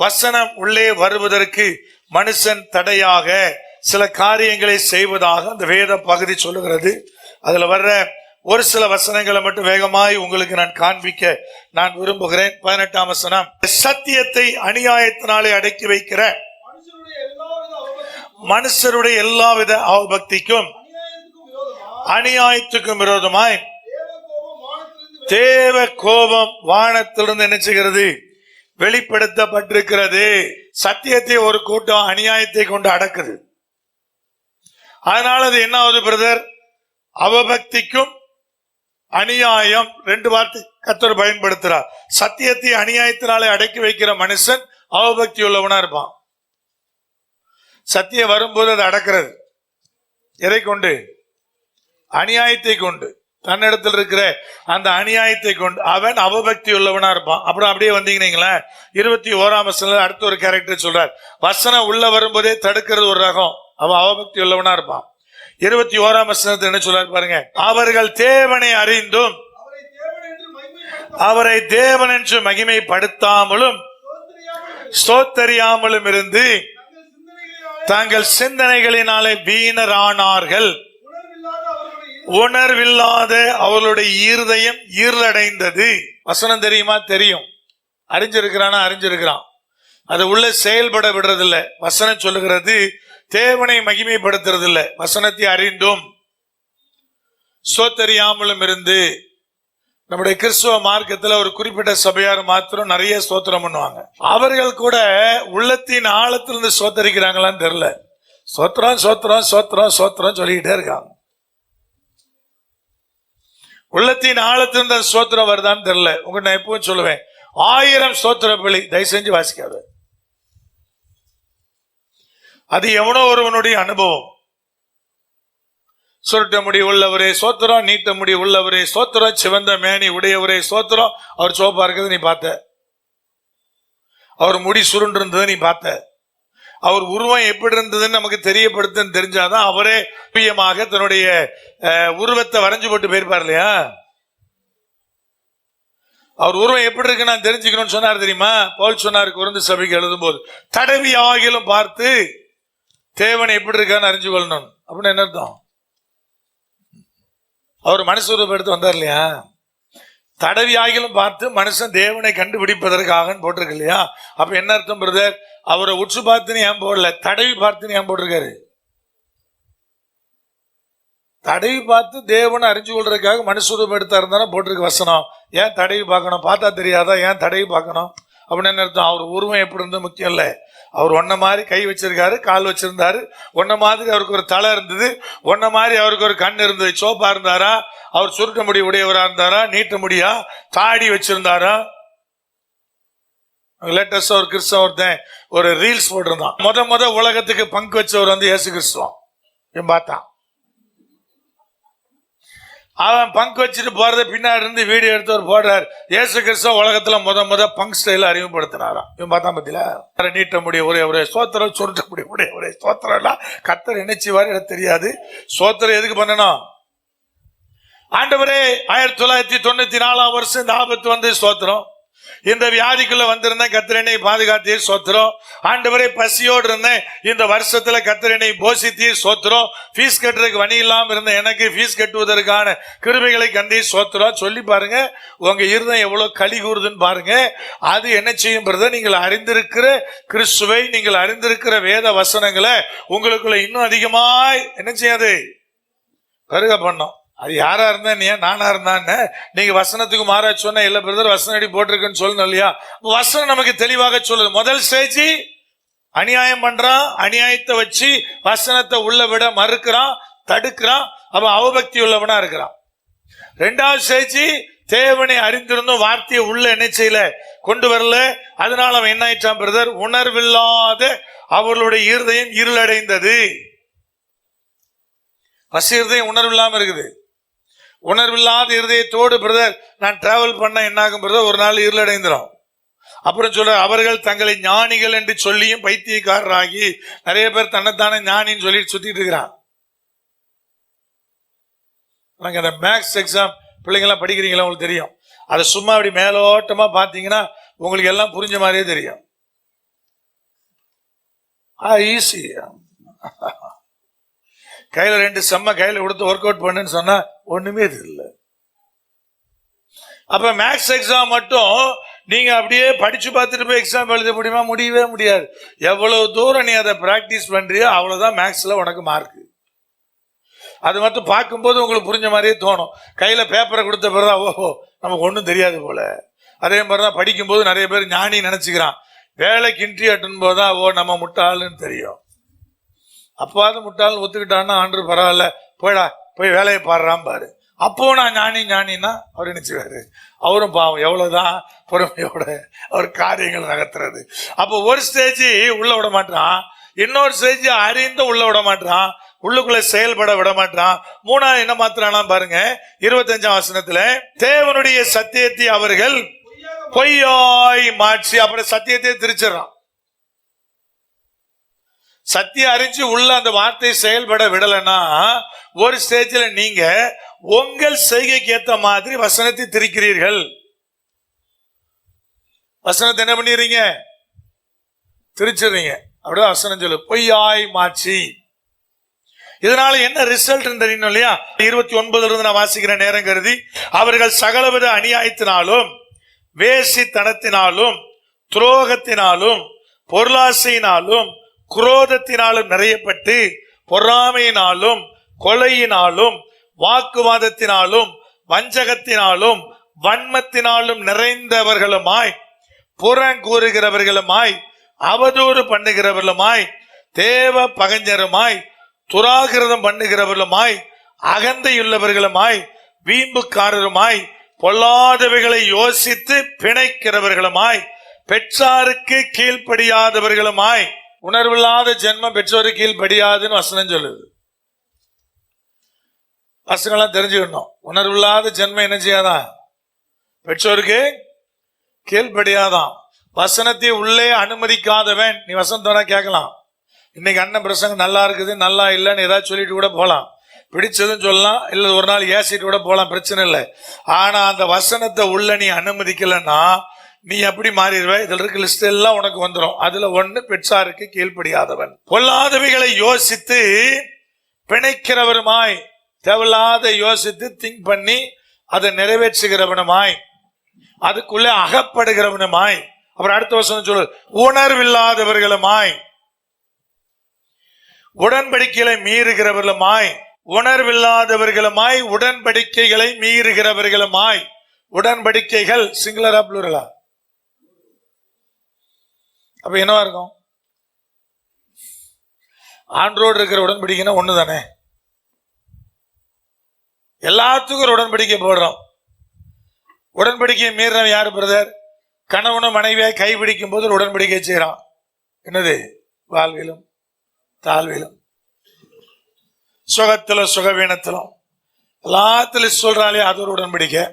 S1: வசனம் உள்ளே வருவதற்கு மனுஷன் தடையாக சில காரியங்களை செய்வதாக அந்த வேத பகுதி சொல்லுகிறது. அதுல வர்ற ஒரு சில வசனங்களை மட்டும் வேகமாய் உங்களுக்கு நான் காண்பிக்க நான் விரும்புகிறேன். 18ஆம் வசனம், சத்தியத்தை அநியாயத்தினாலே அடக்கி வைக்கிற மனுஷருடைய எல்லாவித அவபக்திக்கும் அநியாயத்துக்கும் விரோதமாய் தேவ கோபம் வானத்திலிருந்து என்ன செய்கிறது? வெளிப்படுத்தப்பட்டிருக்கிறது. சத்தியத்தை ஒரு கூட்டம் அநியாயத்தை கொண்டு அடக்குது. அதனால அது என்ன ஆகுது பிரதர்? அவபக்திக்கும் அநியாயம் 2 வார்த்தை கர்த்தர் பயன்படுத்துறார். சத்தியத்தை அநியாயத்தினாலே அடக்கி வைக்கிற மனுஷன் அவபக்தி உள்ளவனா இருப்பான். சத்தியம் வரும்போது அதை அடக்கிறது எதை கொண்டு? அநியாயத்தை கொண்டு. தன்னிடத்தில் இருக்கிற அந்த அநியாயத்தை கொண்டு அவன் அவபக்தி உள்ளவனா இருப்பான். அப்புறம் அப்படியே வந்தீங்கன்னா 21ஆம் வசனத்துல அடுத்த ஒரு கேரக்டர் சொல்றார். வசனம் உள்ள வரும்போதே தடுக்கிறது ஒரு ரகம், அவன் அவபக்தி உள்ளவனா இருப்பான். 21ஆம் வசனத்தை என்ன சொல்றாரு பாருங்க. அவர்கள் தேவனை அறிந்தும் அவரை தேவன் என்று மகிமைப்படுத்தாமலும் ஸ்தோத்தரியாமலும் இருந்து தங்கள் சிந்தனைகளினாலே வீணரானார்கள். உணர்வில்லாத அவர்களுடைய இருதயம் இருளடைந்தது. வசனம் தெரியுமா? தெரியும். அறிஞ்சிருக்கிறானா? அறிஞ்சிருக்கிறான். அது உள்ள செயல்பட விடுறதில்ல. வசனம் சொல்லுகிறது தேவனை மகிமைப்படுத்துறது இல்லை. வசனத்தை அறிந்தும் ஸ்தோத்தரியாமலும் இருந்து. நம்முடைய கிறிஸ்துவ மார்க்கத்துல ஒரு குறிப்பிட்ட சபையார் மாத்திரம் நிறைய ஸ்தோத்திரம் பண்ணுவாங்க. அவர்கள் கூட உள்ளத்தின் ஆழத்திலிருந்து ஸ்தோத்தரிக்கிறாங்களான்னு தெரியல. ஸ்தோத்திரம் ஸ்தோத்திரம் ஸ்தோத்திரம் ஸ்தோத்திரம் சொல்லிக்கிட்டே இருக்காங்க. உள்ளத்தின் ஆழத்திலிருந்து ஸ்தோத்திரம் வருதான்னு தெரியல. உங்க நான் எப்பவும் சொல்லுவேன், 1000 ஸ்தோத்திர பலி தயவு செஞ்சு வாசிக்காது. அது எவனோ ஒருவனுடைய அனுபவம். சுருட்ட முடி உள்ளவரே சோத்திரம், நீட்ட முடி உள்ளவரே சோத்திரம், சிவந்த மேனி உடையவரே சோத்திரம். அவர் சோப்பா இருக்கிறது நீ பார்த்த, அவர் முடி சுருண்டு இருந்தது நீ பார்த்த, அவர் உருவம் எப்படி இருந்ததுன்னு நமக்கு தெரியப்படுத்துன்னு தெரிஞ்சாதான் அவரே பிரியமாக தன்னுடைய உருவத்தை வரைஞ்சு போட்டு போயிருப்பார் இல்லையா? அவர் உருவம் எப்படி இருக்கு நான் தெரிஞ்சுக்கணும்னு சொன்னார் தெரியுமா? பவுல் சொன்னார் கொரிந்து சபைக்கு எழுதும் போது, தடவி ஆகிலும் பார்த்து தேவன் எப்படி இருக்கான்னு அறிஞ்சு கொள்ளணும். அப்படின்னு என்ன அர்த்தம்? அவர் மனுஷ உருவம் எடுத்து வந்தார் இல்லையா? தடவி ஆகிலும் பார்த்து மனுஷன் தேவனை கண்டுபிடிப்பதற்காக போட்டிருக்கு இல்லையா? அப்ப என்ன அர்த்தம் பிரதர்? அவரை உற்று பார்த்துன்னு ஏன் போடல, தடவி பார்த்துன்னு ஏன் போட்டிருக்காரு? தடவி பார்த்து தேவனை அறிஞ்சு கொள்றதுக்காக மனுஷரூபம் எடுத்தா இருந்தாலும் போட்டிருக்கு வசனம். ஏன் தடவி பார்க்கணும்? பார்த்தா தெரியாதா? ஏன் தடவி பார்க்கணும்? அப்படின்னு என்ன அர்த்தம்? அவர் உருவம் எப்படி இருந்தது முக்கியம் இல்லை. அவர் ஒன்ன மாதிரி கை வச்சிருக்காரு, கால் வச்சிருந்தாரு, ஒன்ன மாதிரி அவருக்கு ஒரு தலை இருந்தது, ஒன்ன மாதிரி அவருக்கு ஒரு கண் இருந்தது. சோப்பா இருந்தாரா? அவர் சுருட்ட முடி உடையவரா இருந்தாரா? நீட்ட முடியா? தாடி வச்சிருந்தாரா? லேட்டஸ்டா ஒரு கிறிஸ்தவ ஒருத்தன் ஒரு ரீல்ஸ் போட்டிருந்தான். முத உலகத்துக்கு பங்கு வச்சவர் வந்து இயேசு கிறிஸ்துவம் பார்த்தான். அவன் பங்கு வச்சுட்டு போறத பின்னாடி இருந்து வீடியோ எடுத்தவர் போடுறாரு. இயேசு கிறிஸ்துவ உலகத்துல முத பங்கு ஸ்டைல அறிமுகப்படுத்தினாராம். இவன் பார்த்தா பத்தில நீட்ட முடிய ஒரே சோத்திரம், சுருட்ட முடிய ஒரே சோத்திரம் எல்லாம் கர்த்தர் நினைச்சுவாரு எனக்கு தெரியாது. சோத்திரம் எதுக்கு பண்ணணும்? ஆண்டவரே 1994ஆம் வருஷம் இந்த ஆபத்து வந்து ஸ்தோத்திரம். இந்த வியாதிக்குள்ள வந்திருந்தேன், கர்த்தர் என்னை பாதுகாத்தீர் ஸ்தோத்திரம். ஆண்டவரே பசியோடு இருந்தேன், இந்த வருஷத்துல கர்த்தர் என்னை போஷித்தீர் ஸ்தோத்திரம். ஃபீஸ் கட்டுறதுக்கு வழி இல்லாம இருந்த எனக்கு ஃபீஸ் கட்டுவதற்கான கிருபைகளை கண்டீர் ஸ்தோத்திரம். சொல்லி பாருங்க, உங்க இருதயம் எவ்வளவு களி கூறுதுன்னு பாருங்க. அது என்ன செய்யும் பிரதர்? நீங்கள் அறிந்திருக்கிற கிறிஸ்துவை, நீங்கள் அறிந்திருக்கிற வேத வசனங்களை உங்களுக்குள்ள இன்னும் அதிகமாய் என்ன செய்யாது? கருக பண்ணும். அது யாரா இருந்தா நீ நானா இருந்தான்னு நீங்க வசனத்துக்கு மாறா சொன்ன இல்ல பிரதர் வசனம் அடி போட்டிருக்குன்னு சொல்லணும் இல்லையா? வசனம் நமக்கு தெளிவாக சொல்லுது. முதல் ஸ்டேஜ் அநியாயம் பண்றான், அநியாயத்தை வச்சு வசனத்தை உள்ள விட மறுக்கிறான், தடுக்கிறான், அவன் அவபக்தி உள்ளவனா இருக்கிறான். ரெண்டாவது ஸ்டேஜ் தேவனை அறிந்திருந்தும் வார்த்தையை உள்ள என்ன செய்யல, கொண்டு வரல. அதனால அவன் என்ன ஆயிட்டான் பிரதர், உணர்வில்லாத அவர்களுடைய இருதயம் இருளடைந்தது. இருதயம் உணர்வில்லாம இருக்குது. உணர்வில்லாத இருதயத்தோடு பிரதர் நான் டிராவல் பண்ண என்ன ஆகும் பிரதர், ஒரு நாள் இருளடைந்துடும். அப்புறம் சொல்ற அவர்கள் தங்களை ஞானிகள் என்று சொல்லியும் பைத்தியக்காரராகி நிறைய பேர் தன்னைத்தானே ஞானின்னு சொல்லிட்டு சுத்திட்டு இருக்கிறான். அந்த மேக்ஸ் எக்ஸாம் பிள்ளைங்கெல்லாம் படிக்கிறீங்களா உங்களுக்கு தெரியும். அதை சும்மா அப்படி மேலோட்டமா பாத்தீங்கன்னா உங்களுக்கு எல்லாம் புரிஞ்ச மாதிரியே தெரியும். ஈஸி. கையில 2 செம்ம கையில கொடுத்து ஒர்க் அவுட் பண்ணுன்னு சொன்னா ஒண்ணுமே தெரியல. அப்ப மேக்ஸ் எக்ஸாம் மட்டும் நீங்க அப்படியே படிச்சு பார்த்துட்டு போய் எக்ஸாம் எழுத முடியுமா? முடியவே முடியாது. எவ்வளவு தூரம் நீ அதை பிராக்டிஸ் பண்றியோ அவ்வளவுதான் மேக்ஸ்ல உனக்கு மார்க். அது மட்டும் பார்க்கும்போது உங்களுக்கு புரிஞ்ச மாதிரியே தோணும். கையில பேப்பரை கொடுத்த பிறகு ஓஹோ நமக்கு ஒன்றும் தெரியாது போல. அதே மாதிரிதான் படிக்கும்போது நிறைய பேர் ஞானி நினைச்சுக்கிறான். வேலைக்கு இன்டர்வியூ அட்டன் போதுதான் ஓ நம்ம முட்டாளுன்னு தெரியும். அப்பாவது முட்டாள்னு ஒத்துக்கிட்டான்னா ஆண்டு பரவாயில்ல போய்டா போய் வேலையை பாடுறான் பாரு. அப்போ நான் ஞானின்னா அவர் நினைச்சுவாரு. அவரும் பாவம் எவ்வளவுதான் பொறுமையோட அவர் காரியங்கள் நகர்த்துறது. அப்போ ஒரு ஸ்டேஜ் உள்ள விட மாட்டான், இன்னொரு ஸ்டேஜ் அறிந்து உள்ள விட மாட்டான், உள்ளுக்குள்ள செயல்பட விட மாட்டான். மூணாவது என்ன மாத்திரானா பாருங்க 25ஆம் வசனத்துல, தேவனுடைய சத்தியத்தை அவர்கள் பொய்யாய் மாற்றி, அப்புறம் சத்தியத்தை திரிச்சிடறான். சத்தியம் அறிஞ்சு உள்ள அந்த வார்த்தை செயல்பட விடலன்னா ஒரு ஸ்டேஜ்ல நீங்க உங்கள் செய்கைக்கு ஏத்த மாதிரி வசனத்தை திரிக்கிறீர்கள். வசனத்தை என்ன பண்ணிடுறீங்க, திரிச்சிடுறீங்க. அப்படிதான் வசனம் சொல்லு, பொய்யாய் மாற்றி. இதனால என்ன ரிசல்ட் தெரியும் இல்லையா? 29 இருந்து நான் வாசிக்கிற நேரம் கருதி, அவர்கள் சகலவித அநியாயத்தினாலும் வேசித்தனத்தினாலும் துரோகத்தினாலும் பொருளாசையினாலும் குரோதத்தினாலும் நிறையப்பட்டு பொறாமையினாலும் கொலையினாலும் வாக்குவாதத்தினாலும் வஞ்சகத்தினாலும் வன்மத்தினாலும் நிறைந்தவர்களுமாய் புறங்கூறுகிறவர்களுமாய் அவதூறு பண்ணுகிறவர்களுமாய் தேவ பகஞ்சருமாய் துராகிருதம் பண்ணுகிறவர்களுமாய் அகந்தையுள்ளவர்களுமாய் வீம்புக்காரருமாய் பொல்லாதவைகளை யோசித்து பிணைக்கிறவர்களுமாய் பெற்றாருக்கு கீழ்ப்படியாதவர்களுமாய். உணர்வில்லாத ஜென்மம் பெற்றோருக்கு கீழ்ப்படியாதுன்னு வசனம் சொல்லுது. வசனம்லாம் தெரிஞ்சுக்கணும். உணர்வில்லாத ஜென்மம் என்ன செய்யாதான், பெற்றோருக்கு கீழ்ப்படியாதான். வசனத்தை உள்ளே அனுமதிக்காதவன். நீ வசனத்தோட கேட்கலாம், இன்னைக்கு அண்ணன் பிரசங்கம் நல்லா இருக்குது நல்லா இல்லைன்னு ஏதாவது சொல்லிட்டு கூட போகலாம், பிடிச்சதுன்னு சொல்லலாம், இல்ல ஒரு நாள் ஏசிட்டு கூட போகலாம், பிரச்சனை இல்லை. ஆனா அந்த வசனத்தை உள்ள நீ அனுமதிக்கலன்னா நீ எப்படி மாறிடுவ? இதுல இருக்க லிஸ்ட் எல்லாம் உனக்கு வந்துடும். அதுல ஒண்ணு பெற்றாருக்கு கீழ்ப்படியாதவன், பொல்லாதவைகளை யோசித்து பிணைக்கிறவருமாய், தேவையில்லாத யோசித்து திங்க் பண்ணி அதை நிறைவேற்றுகிறவனுமாய், அதுக்குள்ளே அகப்படுகிறவனுமாய். அப்புறம் அடுத்த வசனம் சொல்லு, உணர்வில்லாதவர்களுமாய், உடன்படிக்கைகளை மீறுகிறவர்களுமாய். உணர்வில்லாதவர்களுமாய் உடன்படிக்கைகளை மீறுகிறவர்களுமாய். உடன்படிக்கைகள் சிங்குலரா ப்ளூரலா? அப்ப என்னவா இருக்கும்? ஆண்டோடு இருக்கிற உடன்படிக்கைன்னா ஒண்ணு தானே. எல்லாத்துக்கும் ஒரு உடன்படிக்கை போடுறோம். உடன்படிக்கையை மீறவன் யாரு பிரதர்? கணவனும் மனைவியாய் கைபிடிக்கும் போது ஒரு உடன்படிக்கை செய்யறான். என்னது? வாழ்விலும் தாழ்விலும் சுகத்திலும் சுகவீனத்திலும் எல்லாத்திலும் சொல்றாலே அது ஒரு உடன்படிக்கை.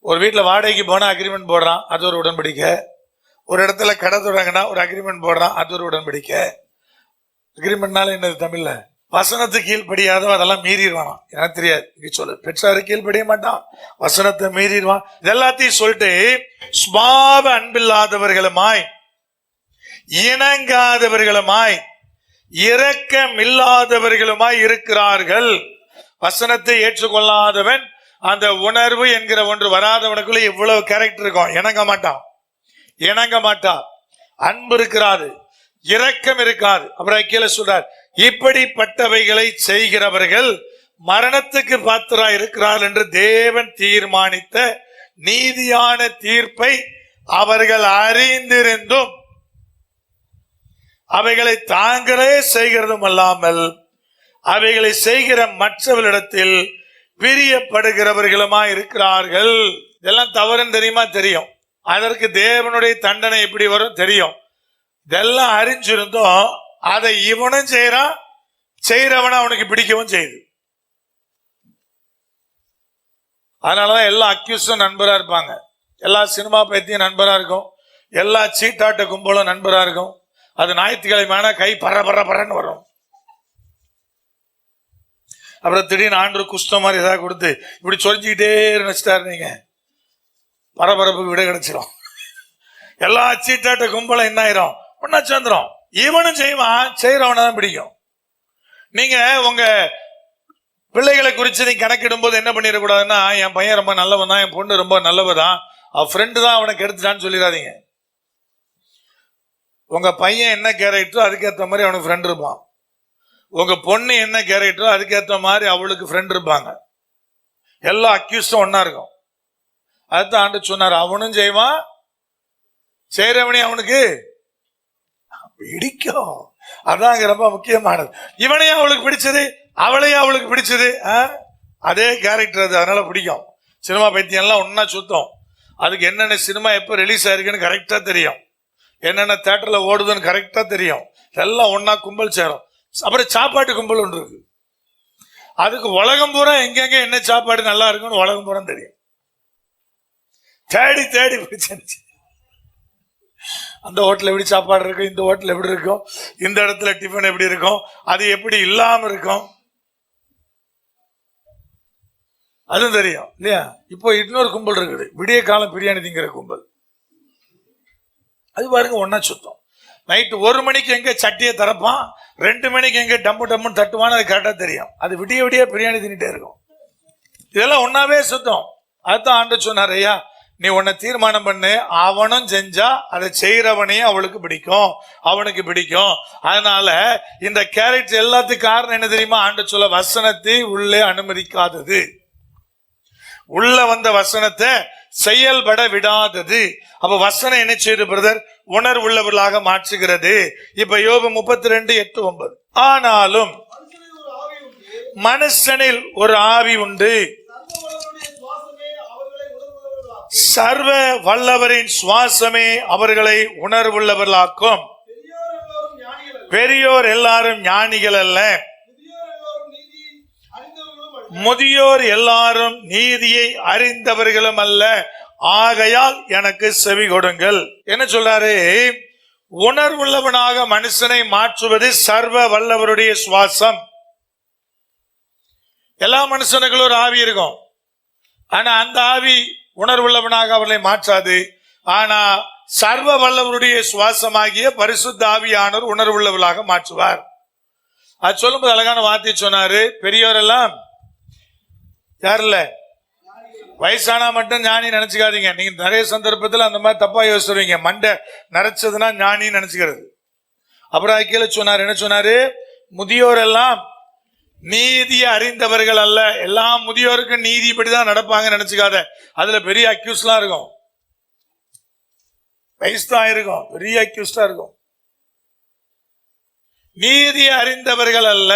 S1: ஒரு வீட்டுல வாடகைக்கு போனா அக்ரிமெண்ட் போடுறான், அது ஒரு உடன்படிக்கை. ஒரு இடத்துல கடை தொடங்கினா ஒரு அக்ரிமெண்ட் போடுறான், அது ஒரு உடன்படிக்கை. அக்ரிமெண்ட்னால என்னது தமிழ்ல? வசனத்துக்கு கீழ்படியாதவன் அதெல்லாம் மீறிடுவான். எனக்கு தெரியாது, இங்க சொல்லு. பெற்றாரு கீழ்படிய மாட்டான், வசனத்தை மீறிடுவான். இதெல்லாத்தையும் சொல்லிட்டு சுபாவ அன்பில்லாதவர்களுமாய், இணங்காதவர்களுமாய், இரக்கமில்லாதவர்களுமாய் இருக்கிறார்கள். வசனத்தை ஏற்றுக்கொள்ளாதவன், அந்த உணர்வு என்கிற ஒன்று வராதவனுக்குள்ள இவ்வளவு கேரக்டர் இருக்கும். இணங்க மாட்டான், அன்பு இருக்கிறாரு, இரக்கம் இருக்காது. அப்புறம் கீழே சொல்றார், இப்படிப்பட்டவைகளை செய்கிறவர்கள் மரணத்துக்கு பாத்திரா இருக்கிறார் என்று தேவன் தீர்மானித்த நீதியான தீர்ப்பை அவர்கள் அறிந்திருந்தும் அவைகளை தாங்களே செய்கிறதும் அல்லாமல் அவைகளை செய்கிற மற்றவர்களிடத்தில் பிரியப்படுகிறவர்களுமா இருக்கிறார்கள். இதெல்லாம் தவறுன்னு தெரியுமா? தெரியும். அதற்கு தேவனுடைய தண்டனை எப்படி வரும் தெரியும். இதெல்லாம் அறிஞ்சிருந்தும் அதை இவனும் செய்யறான், செய்யறவன அவனுக்கு பிடிக்கவும் செய்யுது. அதனாலதான் எல்லா அக்யூஸும் நண்பரா இருப்பாங்க, எல்லா சினிமா பைத்தியும் நண்பரா இருக்கும், எல்லா சீட்டாட்ட கும்பலும் நண்பரா இருக்கும். அது ஞாயிற்றுக்கிழமையான கை பற பற பறன்னு வரும். அப்புறம் திடீர்னு ஆண்டு குஷ்டம் மாதிரி ஏதாவது கொடுத்து இப்படி சொல்லிக்கிட்டே நினைச்சிட்டாரு, நீங்க பரபரப்புக்கு விட கிடைச்சிடும். எல்லா சீட்டாட்ட கும்பலும் என்ன ஆயிரும், ஒன்னா சேர்ந்துரும். இவனும் செய்வான், செய்யறவனதான் பிடிக்கும். நீங்க உங்க பிள்ளைகளை குறித்து நீ கணக்கிடும் போது என்ன பண்ணிடக்கூடாதுன்னா, என் பையன் ரொம்ப நல்லவன் தான், என் பொண்ணு ரொம்ப நல்லவதான், அவன் ஃப்ரெண்டு தான் அவனுக்கு எடுத்துட்டான்னு சொல்லிடாதீங்க. உங்க பையன் என்ன கேரக்டரோ அதுக்கேற்ற மாதிரி அவனுக்கு ஃப்ரெண்ட் இருப்பான். உங்க பொண்ணு என்ன கேரக்டரோ அதுக்கேற்ற மாதிரி அவளுக்கு ஃப்ரெண்ட் இருப்பாங்க. எல்லா அக்யூஸ்டும் ஒன்னா இருக்கும். அதுதான் ஆண்டு சொன்னார், அவனும் செய்வான், செய்யறவனே அவனுக்கு பிடிக்கும். அதாங்க ரொம்ப முக்கியமானது. இவனையும் அவளுக்கு பிடிச்சது, அவளையும் அவளுக்கு பிடிச்சது, அதே கேரக்டர் அது, அதனால பிடிக்கும். சினிமா பைத்தியம் எல்லாம் ஒன்னா சுத்தம். அதுக்கு என்னென்ன சினிமா எப்ப ரிலீஸ் ஆயிருக்குன்னு கரெக்டா தெரியும், என்னென்ன தியேட்டர்ல ஓடுதுன்னு கரெக்டா தெரியும். எல்லாம் ஒன்னா கும்பல் சேரும். அப்புறம் சாப்பாட்டு கும்பல் ஒன்று இருக்கு. அதுக்கு உலகம் பூரா எங்கெங்க என்ன சாப்பாடு நல்லா இருக்குன்னு உலகம் பூரா தெரியும். தேடி தேடி பிடிச்சிருச்சு. அந்த ஹோட்டல் எப்படி சாப்பாடு இருக்கும், இந்த ஹோட்டல் எப்படி இருக்கும், இந்த இடத்துல டிஃபன் எப்படி இருக்கும், அது எப்படி இல்லாம இருக்கும், அதுவும் தெரியும் இல்லையா? இப்போ இன்னொரு கும்பல் இருக்குது, விடிய காலம் பிரியாணி திங்கிற கும்பல். அது பாருங்க ஒன்னா சுத்தம். நைட்டு 1 மணிக்கு எங்க சட்டியை திறப்பான், 2 மணிக்கு எங்க டம்மு டம்முன்னு தட்டுவான்னு அது கரெக்டா தெரியும். அது விடிய விடிய பிரியாணி தின்னுட்டே இருக்கும். இதெல்லாம் ஒன்னாவே சுத்தம். அதுதான் ஆண்டு சொன்னார், ஐயா நீ உன்னை தீர்மானம் பண்ணு, அவனும் செஞ்சா அதை செய்யறவனையும் அவளுக்கு பிடிக்கும், அவனுக்கு பிடிக்கும். அதனால இந்த கேரக்டர் எல்லாத்துக்கும் காரணம் என்ன தெரியுமா? ஆண்டு சொல்ல, வசனத்தை உள்ளே அனுமதிக்காதது, உள்ள வந்த வசனத்தை செயல்பட விடாதது. அப்ப வசனம் என்ன செய்யுது பிரதர்? உணர்வுள்ளவர்களாக மாற்றுகிறது. இப்ப யோபு 32:8-9. ஆனாலும் மனுஷனில் ஒரு ஆவி உண்டு, சர்வ வல்லவரின் சுவாசமே அவர்களை உணர்வுள்ளவர்களாக்கும். பெரியோர் எல்லாரும் ஞானிகள் அல்ல, முதியோர் எல்லாரும் நீதியை அறிந்தவர்களும் அல்ல, ஆகையால் எனக்கு செவி கொடுங்கள். என்ன சொல்றாரு? உணர்வுள்ளவனாக மனுஷனை மாற்றுவது சர்வ வல்லவருடைய சுவாசம். எல்லா மனுஷனுக்கும் ஒரு ஆவி இருக்கும், ஆனா அந்த ஆவி உணர்வுள்ளவனாக அவர்களை மாற்றாது. ஆனா சர்வ வல்லவருடைய சுவாசமாகிய பரிசுத்த ஆவியானவர் உணர்வுள்ளவர்களாக மாற்றுவார். அது சொல்லும்போது அழகான வார்த்தை சொன்னாரு, பெரியோர் எல்லாம் யார் இல்ல, வயசானா மட்டும் ஞானி நினைச்சுக்காதீங்க. நீங்க நிறைய சந்தர்ப்பத்தில் அந்த மாதிரி தப்பா யோசிச்சுருவீங்க. மண்டை நரைச்சதுன்னா ஞானி நினைச்சுக்கிறது. அப்புறம் கீழே சொன்னாரு, என்ன சொன்னாரு? முதியோர் எல்லாம் நீதியை அறிந்தவர்கள் அல்ல. எல்லா முதியோருக்கும் நீதிப்படிதான் நடப்பாங்க நினைச்சுக்காத. அதுல பெரிய அக்யூஸ்லாம் இருக்கும், வயசு தான் இருக்கும், பெரிய அக்யூஸ்டா இருக்கும். நீதியை அறிந்தவர்கள் அல்ல.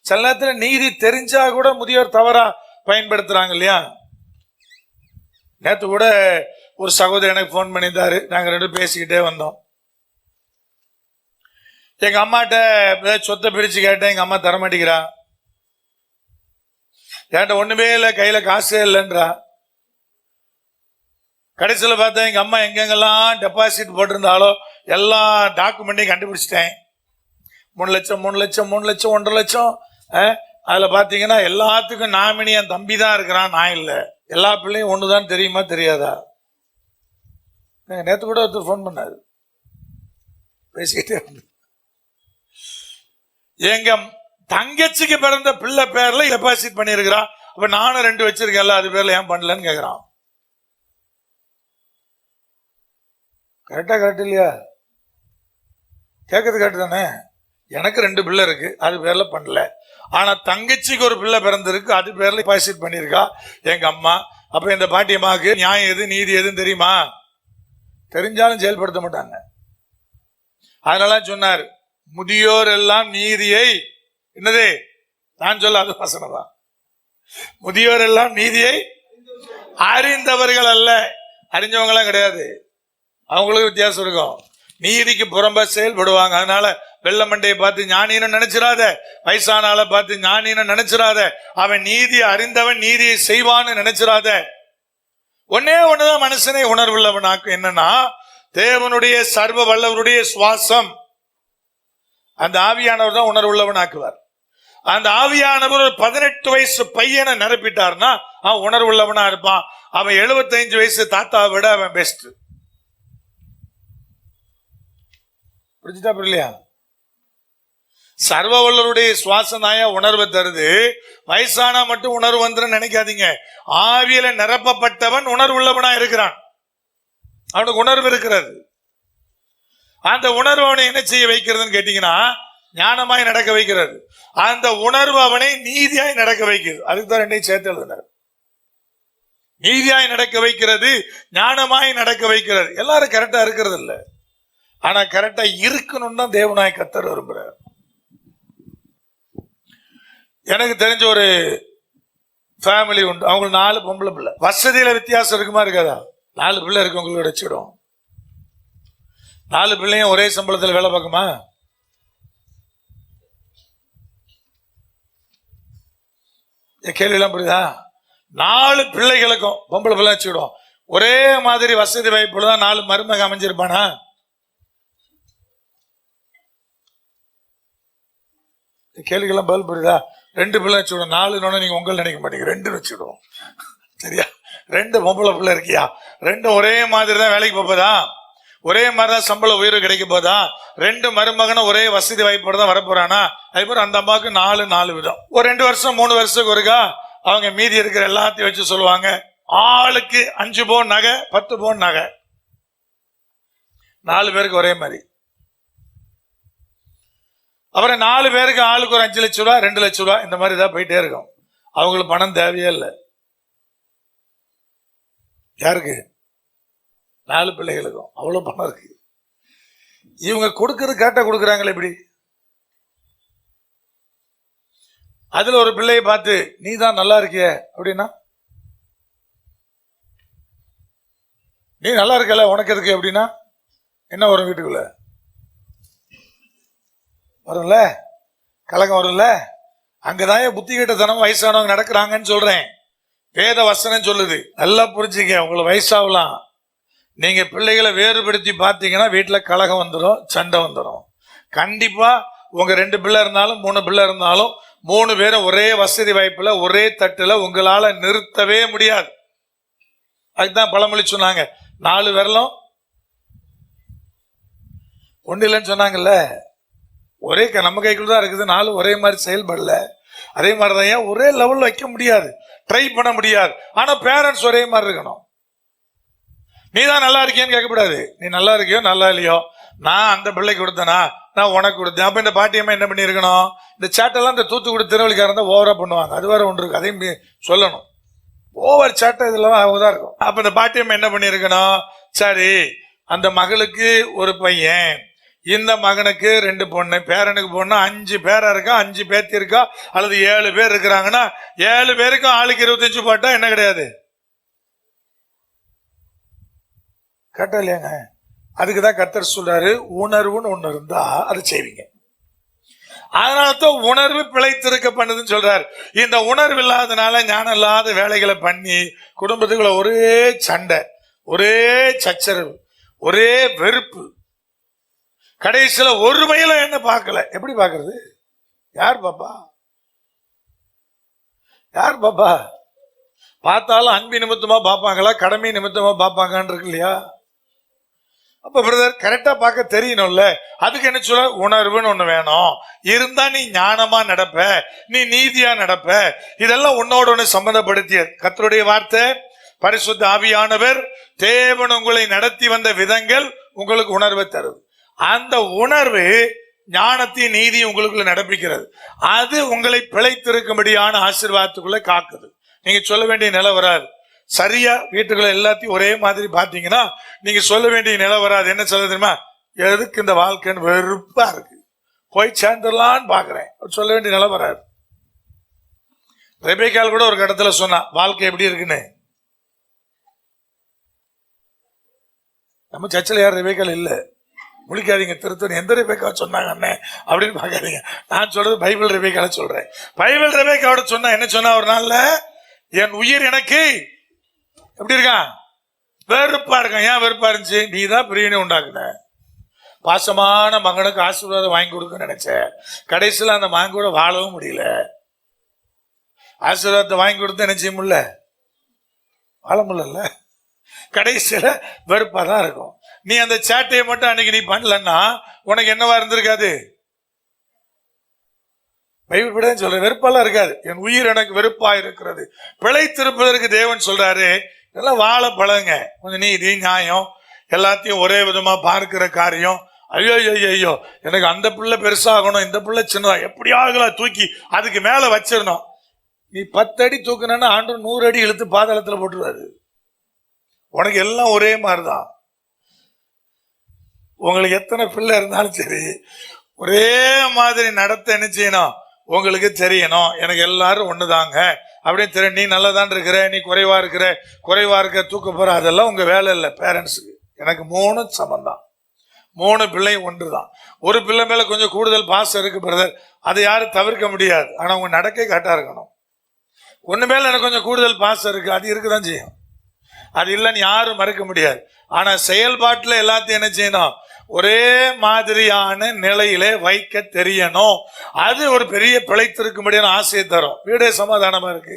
S1: சில நேரத்தில் நீதி தெரிஞ்சா கூட முதியோர் தவறா பயன்படுத்துறாங்க இல்லையா? நேற்று கூட ஒரு சகோதரர் எனக்கு போன் பண்ணியிருந்தாரு, நாங்க 2 பேசிக்கிட்டே வந்தோம். எங்க அம்மாட்ட சொத்தை பிரிச்சு கேட்டேன், எங்க அம்மா தரமாட்டேங்கிறா. என்கிட்ட ஒண்ணுமே இல்லை, கையில காசே இல்லைன்றா. கடைசியில் பார்த்தா எங்க அம்மா எங்கெங்கெல்லாம் டெபாசிட் போட்டிருந்தாலோ எல்லா டாக்குமெண்ட்டையும் கண்டுபிடிச்சிட்டேன். 3 லட்சம் 3 லட்சம் 3 லட்சம் 1.5 லட்சம். அதுல பாத்தீங்கன்னா எல்லாத்துக்கும் நாமினி என் தம்பி தான் இருக்கிறான், நான் இல்லை. எல்லா பிள்ளையும் ஒண்ணுதான், தெரியுமா தெரியாதா? நேற்று கூட ஒருத்தர் போன் பண்ணாரு, பேசிக்கிட்டே எங்க தங்கச்சிக்கு பிறந்த பிள்ளை பேர்ல டெபாசிட் பண்ணிருக்கிறான், அப்ப நானும் 2 வச்சிருக்கேன்ல, அது பேர்ல ஏன் பண்ணலன்னு கேக்குறான். கரெக்டா கரெக்ட் இல்லையா? கேட்கறது கரெக்ட் தானே? எனக்கு 2 பிள்ளை இருக்கு, அது பேர்ல பண்ணல. ஆனா தங்கச்சிக்கு ஒரு பிள்ளை பிறந்திருக்கு, அது பேர்ல டெபாசிட் பண்ணிருக்கா எங்க அம்மா. அப்ப இந்த பாட்டியம்மாவுக்கு நியாயம் எது நீதி எதுன்னு தெரியுமா? தெரிஞ்சாலும் செயல்படுத்த மாட்டாங்க. அதனால சொன்னார், முதியோர் எல்லாம் நீதியை என்னது நான் சொல்லாத வசனம் தான். முதியோர் எல்லாம் நீதியை அறிந்தவர்கள் அல்ல. அறிஞ்சவங்க எல்லாம் கிடையாது, அவங்களுக்கு வித்தியாசம் இருக்கும். நீதிக்கு புறம்ப செயல்படுவாங்க. அதனால வெள்ள மண்டையை பார்த்து ஞானின்னு நினைச்சிடாத, வயசானால பார்த்து ஞானின்னு நினைச்சிடாத, அவன் நீதியை அறிந்தவன் நீதியை செய்வான்னு நினைச்சிடாத. ஒன்னே ஒண்ணுதான் மனுஷனை உணர்வுள்ளவனாக்கும், என்னன்னா தேவனுடைய சர்வ வல்லவருடைய சுவாசம். அந்த ஆவியானவர் தான் உணர்வுள்ளவன் ஆக்குவார். அந்த ஆவியானவர் ஒரு 18 வயசு பையனை நிரப்பிட்டார்னா அவன் உணர்வுள்ளவனா இருப்பான். அவன் 75 வயசு தாத்தாவை விட அவன் பெஸ்ட். புரிஞ்சுட்டா புரியலையா? சர்வ வல்லவருடைய சுவாசம் தாயா உணர்வை தருது. வயசானா மட்டும் உணர்வு வந்துடும் நினைக்காதீங்க. ஆவியில நிரப்பப்பட்டவன் உணர்வுள்ளவனா இருக்கிறான், அவனுக்கு உணர்வு இருக்கிறது. அந்த உணர்வு அவனை என்ன செய்ய வைக்கிறதுன்னு கேட்டீங்கன்னா, ஞானமாய் நடக்க வைக்கிறது. அந்த உணர்வு அவனை நீதியாய் நடக்க வைக்கிறது. அதுக்கு தான் 2 சேர்த்து எழுதினார். நீதியாய் நடக்க வைக்கிறது, ஞானமாய் நடக்க வைக்கிறது. எல்லாரும் கரெக்டா இருக்கிறது இல்ல, ஆனா கரெக்டா இருக்கணும் தான் தேவனாய் கர்த்தர் விரும்புறார். எனக்கு தெரிஞ்ச ஒரு ஃபேமிலி உண்டு, அவங்களுக்கு 4 பொம்பளை பிள்ளை. வசதியில வித்தியாசம் இருக்குமா இருக்காதா? 4 பிள்ளை இருக்கு, உங்களுக்கு வச்சிடும். 4 பிள்ளையும் ஒரே சம்பளத்தில் வேலை பார்க்குமா? கேள்வி எல்லாம் புரியுதா? 4 பிள்ளைகளுக்கும் பொம்பளை பிள்ளை வச்சுக்கிடும். ஒரே மாதிரி வசதி வாய்ப்புல தான் 4 மருமக அமைஞ்சிருப்பானா? கேள்விக்கெல்லாம் பதில் புரியுதா? 2 பிள்ளை வச்சுக்கிடும். 4 நீங்க உங்களை நினைக்க மாட்டீங்க, 2 வச்சுக்கிடும். சரியா? 2 பொம்பளை பிள்ளை இருக்கியா? 2 ஒரே மாதிரி தான் வேலைக்கு போப்பதா? ஒரே மாதிரிதான் சம்பள உயர்வு கிடைக்க போதா? 2 மருமகனும் ஒரே வசதி வாய்ப்போட தான் வரப்போறானா? அதுபோல அந்த அம்மாவுக்கு 4 விதம். ஒரு 2 வருஷம் 3 வருஷத்துக்கு ஒருக்கா அவங்க மீதி இருக்கிற எல்லாத்தையும் வச்சு சொல்லுவாங்க, ஆளுக்கு 5 பவுன் நகை, 10 பவுன் நகை. 4 பேருக்கு ஒரே மாதிரி. அப்புறம் 4 பேருக்கு ஆளுக்கு ஒரு 5 லட்சம் ரூபா, 2 லட்சம் ரூபா, இந்த மாதிரி தான் போயிட்டே இருக்கும். அவங்களுக்கு பணம் தேவையே இல்லை. யாருக்கு? 4 பிள்ளைகளுக்கும் அவ்வளவு பணம் இருக்கு. இவங்க கொடுக்கறது கேட்டா கொடுக்குறாங்களே எப்படி? அதுல ஒரு பிள்ளையை பார்த்து நீ தான் நல்லா இருக்கிய அப்படின்னா, நீ நல்லா இருக்கல உனக்கு இருக்கு அப்படின்னா என்ன வரும்? வீட்டுக்குள்ள வரும்ல, கலகம் வரும்ல. அங்கதான் புத்தி கெட்டத்தனம் வயசானவங்க நடக்கிறாங்கன்னு சொல்றேன். வேத வசனம் சொல்லுது, நல்லா புரிஞ்சுங்க. உங்களுக்கு வயசாகலாம், நீங்க பிள்ளைகளை வேறுபடுத்தி பார்த்தீங்கன்னா வீட்டுல கலகம் வந்துடும், சண்டை வந்துடும். கண்டிப்பா உங்க 2 பிள்ளை இருந்தாலும் 3 பிள்ளை இருந்தாலும் 3 பேரும் ஒரே வசதி வாய்ப்புல ஒரே தட்டுல உங்களால நிறுத்தவே முடியாது. அதுதான் பழமொழி சொன்னாங்க, 4 விரலும் ஒண்ணு இல்லைன்னு சொன்னாங்கல்ல. ஒரே நம்ம கைக்குள்ள தான் இருக்குது, 4 ஒரே மாதிரி செயல்படல. அதே மாதிரிதான் ஏன் ஒரே லெவல்ல வைக்க முடியாது, ட்ரை பண்ண முடியாது. ஆனா பேரண்ட்ஸ் ஒரே மாதிரி இருக்கணும். நீ தான் நல்லா இருக்கியான்னு கேட்கக்கூடாது. நீ நல்லா இருக்கியோ நல்லா இல்லையோ, நான் அந்த பிள்ளைக்கு கொடுத்தனா, நான் உனக்கு கொடுத்தேன். அப்ப இந்த பாட்டியம்மா என்ன பண்ணிருக்கணும்? இந்த சேட்டெல்லாம் இந்த தூத்துக்குடி திருவள்ளிக்காரன் தான் ஓவரா பண்ணுவாங்க. அது வேற ஒன்று இருக்கு, அதையும் சொல்லணும். ஓவர் சேட்டை இதெல்லாம் தான் இருக்கும். அப்ப இந்த பாட்டியம்மா என்ன பண்ணிருக்கணும்? சரி, அந்த மகளுக்கு ஒரு பையன், இந்த மகனுக்கு 2 பொண்ணு, பேரனுக்கு பொண்ணு, 5 பேரா இருக்கா, 5 பேத்தி இருக்கா, அல்லது 7 பேர் இருக்கிறாங்கன்னா 7 பேருக்கும் ஆளுக்கு 25 போட்டா என்ன கிடையாது? கரெக்டா இல்லையாங்க? அதுக்குதான் கர்த்தர் சொல்றாரு, உணர்வுன்னு ஒண்ணு இருந்தா அதை செய்வீங்க. அதனாலதான் உணர்வு பிழைத்திருக்க பண்ணுதுன்னு சொல்றாரு. இந்த உணர்வு இல்லாதனால ஞானம் இல்லாத வேலைகளை பண்ணி குடும்பத்துக்குள்ள ஒரே சண்டை, ஒரே சச்சரவு, ஒரே வெறுப்பு. கடைசியில ஒரு வயல என்ன பார்க்கல. எப்படி பார்க்கறது? யார் பாப்பா? யார் பாப்பா? பார்த்தாலும் அன்பு நிமித்தமா பார்ப்பாங்களா, கடமை நிமித்தமா பார்ப்பாங்கன்னு இருக்கு இல்லையா? அப்ப பிரதர் கரெக்டா பார்க்க தெரியணும்ல. அதுக்கு என்ன சொல்ல? உணர்வுன்னு ஒண்ணு வேணும். இருந்தா நீ ஞானமா நடப்ப, நீ நீதியா நடப்ப. இதெல்லாம் உன்னோட ஒண்ணு சம்பந்தப்படுத்திய கர்த்தருடைய வார்த்தை. பரிசுத்த ஆவியானவர் தேவன் உங்களை நடத்தி வந்த விதங்கள் உங்களுக்கு உணர்வை தருது. அந்த உணர்வு ஞானத்தையும் நீதியும் உங்களுக்குள்ள நடப்பிக்கிறது. அது உங்களை பிழைத்திருக்கும்படியான ஆசீர்வாதத்துக்குள்ள காக்குது. நீங்க சொல்ல வேண்டிய நிலை வராது. சரியா வீட்டுக்குள்ள எல்லாத்தையும் ஒரே மாதிரி பாத்தீங்கன்னா நீங்க சொல்ல வேண்டிய நிலை வராது. என்ன சொல்ல தெரியுமா? எதுக்கு இந்த வாழ்க்கைன்னு வெறுப்பா இருக்கு, போய் சேர்ந்துடலான்னு பாக்குறேன், சொல்ல வேண்டிய நிலை வராது. ரெபேக்காள் கூட ஒரு இடத்துல சொன்னா வாழ்க்கை எப்படி இருக்குன்னு. நம்ம சர்ச்சில் யார் ரெபேக்காள் இல்ல, முழிக்காதீங்க, திருத்தன் எந்த ரெபேக்கா சொன்னாங்க அண்ணன் அப்படின்னு பாக்காதீங்க. நான் சொல்றது பைபிள் ரெபேக்கால சொல்றேன். பைபிள் ரெபேக்காவோட சொன்னா என்ன சொன்னா, ஒரு நாள்ல என் உயிர் எனக்கு எப்படி இருக்கான், வெறுப்பா இருக்கான். ஏன் வெறுப்பா இருந்துச்சு? நீ தான் பிரிவினை உண்டாக்குன. பாசமான மகனுக்கு ஆசீர்வாதம் வாங்கி கொடுக்க நினைச்ச, கடைசியில் அந்த மகன் கூட வாழவும் முடியல. ஆசீர்வாதத்தை வாங்கி கொடுத்து என்ன செய்ய முடியல, வாழ முடியல. கடைசியில வெறுப்பா தான் இருக்கும். நீ அந்த சேட்டையை மட்டும் அன்னைக்கு நீ பண்ணலன்னா உனக்கு என்னவா இருந்திருக்காது? பைபிள் படி சொல்ற வெறுப்பெல்லாம் இருக்காது. என் உயிர் எனக்கு வெறுப்பா இருக்கிறது. பிழைத்திருப்பதற்கு தேவன் சொல்றாரு, இதெல்லாம் வாழ பழங்க. கொஞ்சம் நீதி நியாயம் எல்லாத்தையும் ஒரே விதமா பார்க்கிற காரியம். ஐயோ ஐயோ ஐயோ எனக்கு அந்த பிள்ளை பெருசாகணும், இந்த பிள்ளை சின்னதா, எப்படியாகல தூக்கி அதுக்கு மேல வச்சிடணும். நீ 10 அடி தூக்குனா ஆண்டு 100 அடி இழுத்து பாதாளத்துல போட்டுருவாரு. உனக்கு எல்லாம் ஒரே மாதிரிதான். உங்களுக்கு எத்தனை பிள்ளை இருந்தாலும் சரி, ஒரே மாதிரி நடத்த என்ன செய்யணும், உங்களுக்கு தெரியணும். எனக்கு எல்லாரும் ஒண்ணுதாங்க அப்படின்னு தெரியும். நீ நல்லதான் இருக்கிற, நீ குறைவா இருக்க தூக்க போற, அதெல்லாம் உங்க வேலை இல்லை. பேரண்ட்ஸுக்கு எனக்கு 3 சமந்தான், 3 பிள்ளை ஒன்றுதான். ஒரு பிள்ளை மேல கொஞ்சம் கூடுதல் பாசம் இருக்கு பிரதர், அதை யாரும் தவிர்க்க முடியாது. ஆனா உங்க நடக்கை கரெக்டா இருக்கணும். ஒண்ணு மேல எனக்கு கொஞ்சம் கூடுதல் பாசம் இருக்கு, அது இருக்குதான் செய்யும், அது இல்லைன்னு யாரும் மறுக்க முடியாது. ஆனா செயல்பாட்டுல எல்லாத்தையும் என்ன செய்யணும், ஒரே மாதிரியான நிலையிலே வைக்க தெரியணும். அது ஒரு பெரிய பிழைத்திருக்கும்படியான ஆசையை தரும். வீடே சமாதானமா இருக்கு,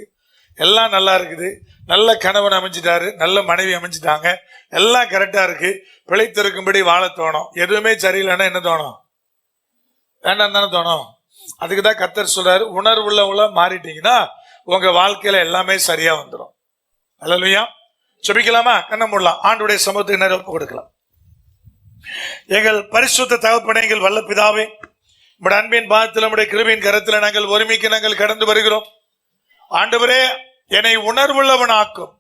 S1: எல்லாம் நல்லா இருக்குது, நல்ல கணவன் அமைஞ்சிட்டாரு, நல்ல மனைவி அமைஞ்சிட்டாங்க, எல்லாம் கரெக்டா இருக்கு, பிழைத்திருக்கும்படி வாழ தோணும். எதுவுமே சரியில்லைன்னா என்ன தோணும், வேண்டாம் தானே தோணும். அதுக்குதான் கர்த்தர் சொல்றாரு, உணர்வுள்ளவங்களா மாறிட்டீங்கன்னா உங்க வாழ்க்கையில எல்லாமே சரியா வந்துடும். அல்லேலூயா. ஜெபிக்கலாமா? கண்ணை மூடலாம், ஆண்டவருடைய சமூகத்துக்கு நேரம் ஒப்பு கொடுக்கலாம். எங்கள் பரிசுத்த தகப்பனே, எங்கள் வல்ல பிதாவே, உம்முடைய அன்பின் பாதத்தில் உம்முடைய கிருபையின் கரத்தில் நாங்கள் ஒருமிக்க நாங்கள் கடந்து வருகிறோம். ஆண்டவரே, என்னை உணர்வுள்ளவனாக்கும்,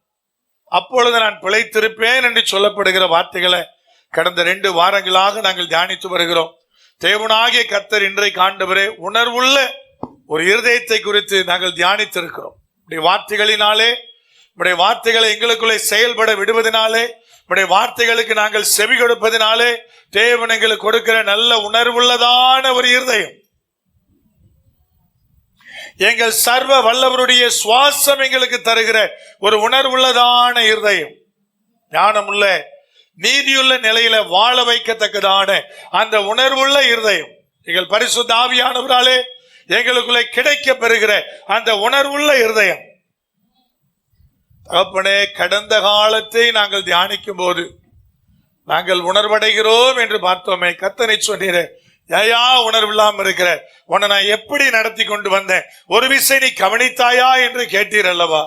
S1: அப்பொழுது நான் பிழைத்திருப்பேன் என்று சொல்லப்படுகிற வார்த்தைகளை கடந்த 2 வாரங்களாக நாங்கள் தியானித்து வருகிறோம். தேவனாகிய கர்த்தர் இன்றைக்கு ஆண்டவரே உணர்வுள்ள ஒரு இருதயத்தை குறித்து நாங்கள் தியானித்திருக்கிறோம். உடைய வார்த்தைகளினாலே, உடைய வார்த்தைகளை எங்களுக்குள்ளே செயல்பட விடுவதனாலே, உடைய வார்த்தைகளுக்கு நாங்கள் செவி கொடுப்பதினாலே தேவன் எங்களுக்கு கொடுக்கிற நல்ல உணர்வுள்ளதான ஒரு இருதயம், எங்கள் சர்வ வல்லவருடைய சுவாசம் எங்களுக்கு தருகிற ஒரு உணர்வுள்ளதான இருதயம், ஞானமுள்ள நீதியுள்ள நிலையில வாழ வைக்கத்தக்கதான அந்த உணர்வுள்ள இருதயம் எங்கள் பரிசுத்த ஆவியானவராலே எங்களுக்குள்ளே கிடைக்க பெறுகிற அந்த உணர்வுள்ள இருதயம். தகப்பனே, கடந்த காலத்தை நாங்கள் தியானிக்கும் போது நாங்கள் உணர்வடைகிறோம் என்று பார்த்தோமே. கர்த்தனை சொன்னீரே, ஏயா உணர்வில்லாம இருக்கிற, உன்னை நான் எப்படி நடத்தி கொண்டு வந்தேன், ஒரு விஷயம் நீ கவனித்தாயா என்று கேட்டீர் அல்லவா?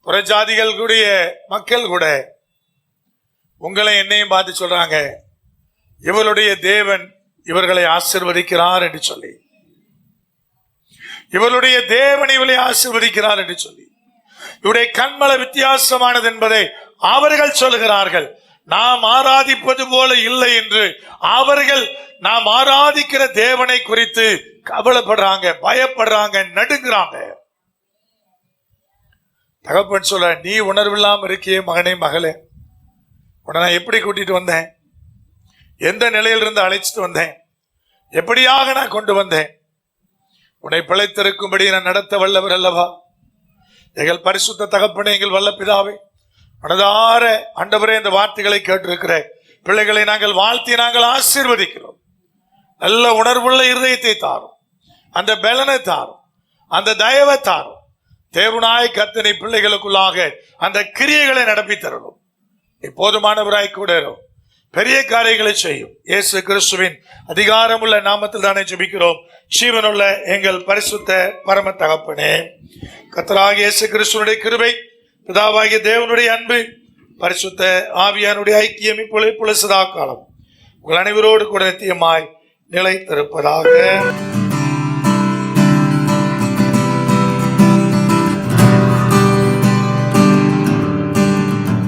S1: புறஜாதிகள் கூடிய மக்கள் கூட உங்களை என்னையும் பார்த்து சொல்றாங்க, இவருடைய தேவன் இவர்களை ஆசீர்வதிக்கிறார் என்று சொல்லி, இவருடைய தேவன் இவளை ஆசீர்வதிக்கிறார் என்று சொல்லி, இவருடைய கண்மல வித்தியாசமானது என்பதை அவர்கள் சொல்கிறார்கள். நாம் ஆராதிப்பது போல இல்லை என்று அவர்கள் நாம் ஆராதிக்கிற தேவனை குறித்து கவலைப்படுறாங்க, பயப்படுறாங்க, நடுங்குறாங்க. தகப்பன் சொல்ல, நீ உணர்வில்லாம இருக்கியே மகனே மகளே, உன்னை நான் எப்படி கூட்டிட்டு வந்தேன், எந்த நிலையிலிருந்து அழைச்சிட்டு வந்தேன், எப்படியாக நான் கொண்டு வந்தேன், உன்னை பிழைத்திருக்கும்படி நான் நடத்த வல்லவர் அல்லவா? எங்கள் பரிசுத்த தகப்பனே, எங்கள் வல்ல பிதாவே, மனதார ஆண்டவரே இந்த வார்த்தைகளை கேட்டிருக்கிற பிள்ளைகளை நாங்கள் வாழ்த்தி நாங்கள் ஆசீர்வதிக்கிறோம். நல்ல உணர்வுள்ள இருதயத்தை தாரும், அந்த பலனை தாரும், அந்த தயவை தாரும். தேவனாய் கர்த்தனை பிள்ளைகளுக்குள்ளாக அந்த கிரியைகளை நடப்பி தரணும். போதுமானவராய் கூட பெரிய காரியங்களை செய்யும். இயேசு கிறிஸ்துவின் அதிகாரமுள்ள நாமத்தில் தானே ஜெபிக்கிறோம். ஜீவனுள்ள எங்கள் பரிசுத்த பரம தகப்பனே, கர்த்தராகிய இயேசு கிறிஸ்துவினுடைய கிருபை, பிதாவாகிய தேவனுடைய அன்பு, பரிசுத்த ஆவியானுடைய ஐக்கியம் இப்பொழுது சதா காலம் உங்கள் அனைவரோடு கூட நித்தியமாய் நிலைத்திருப்பதாக.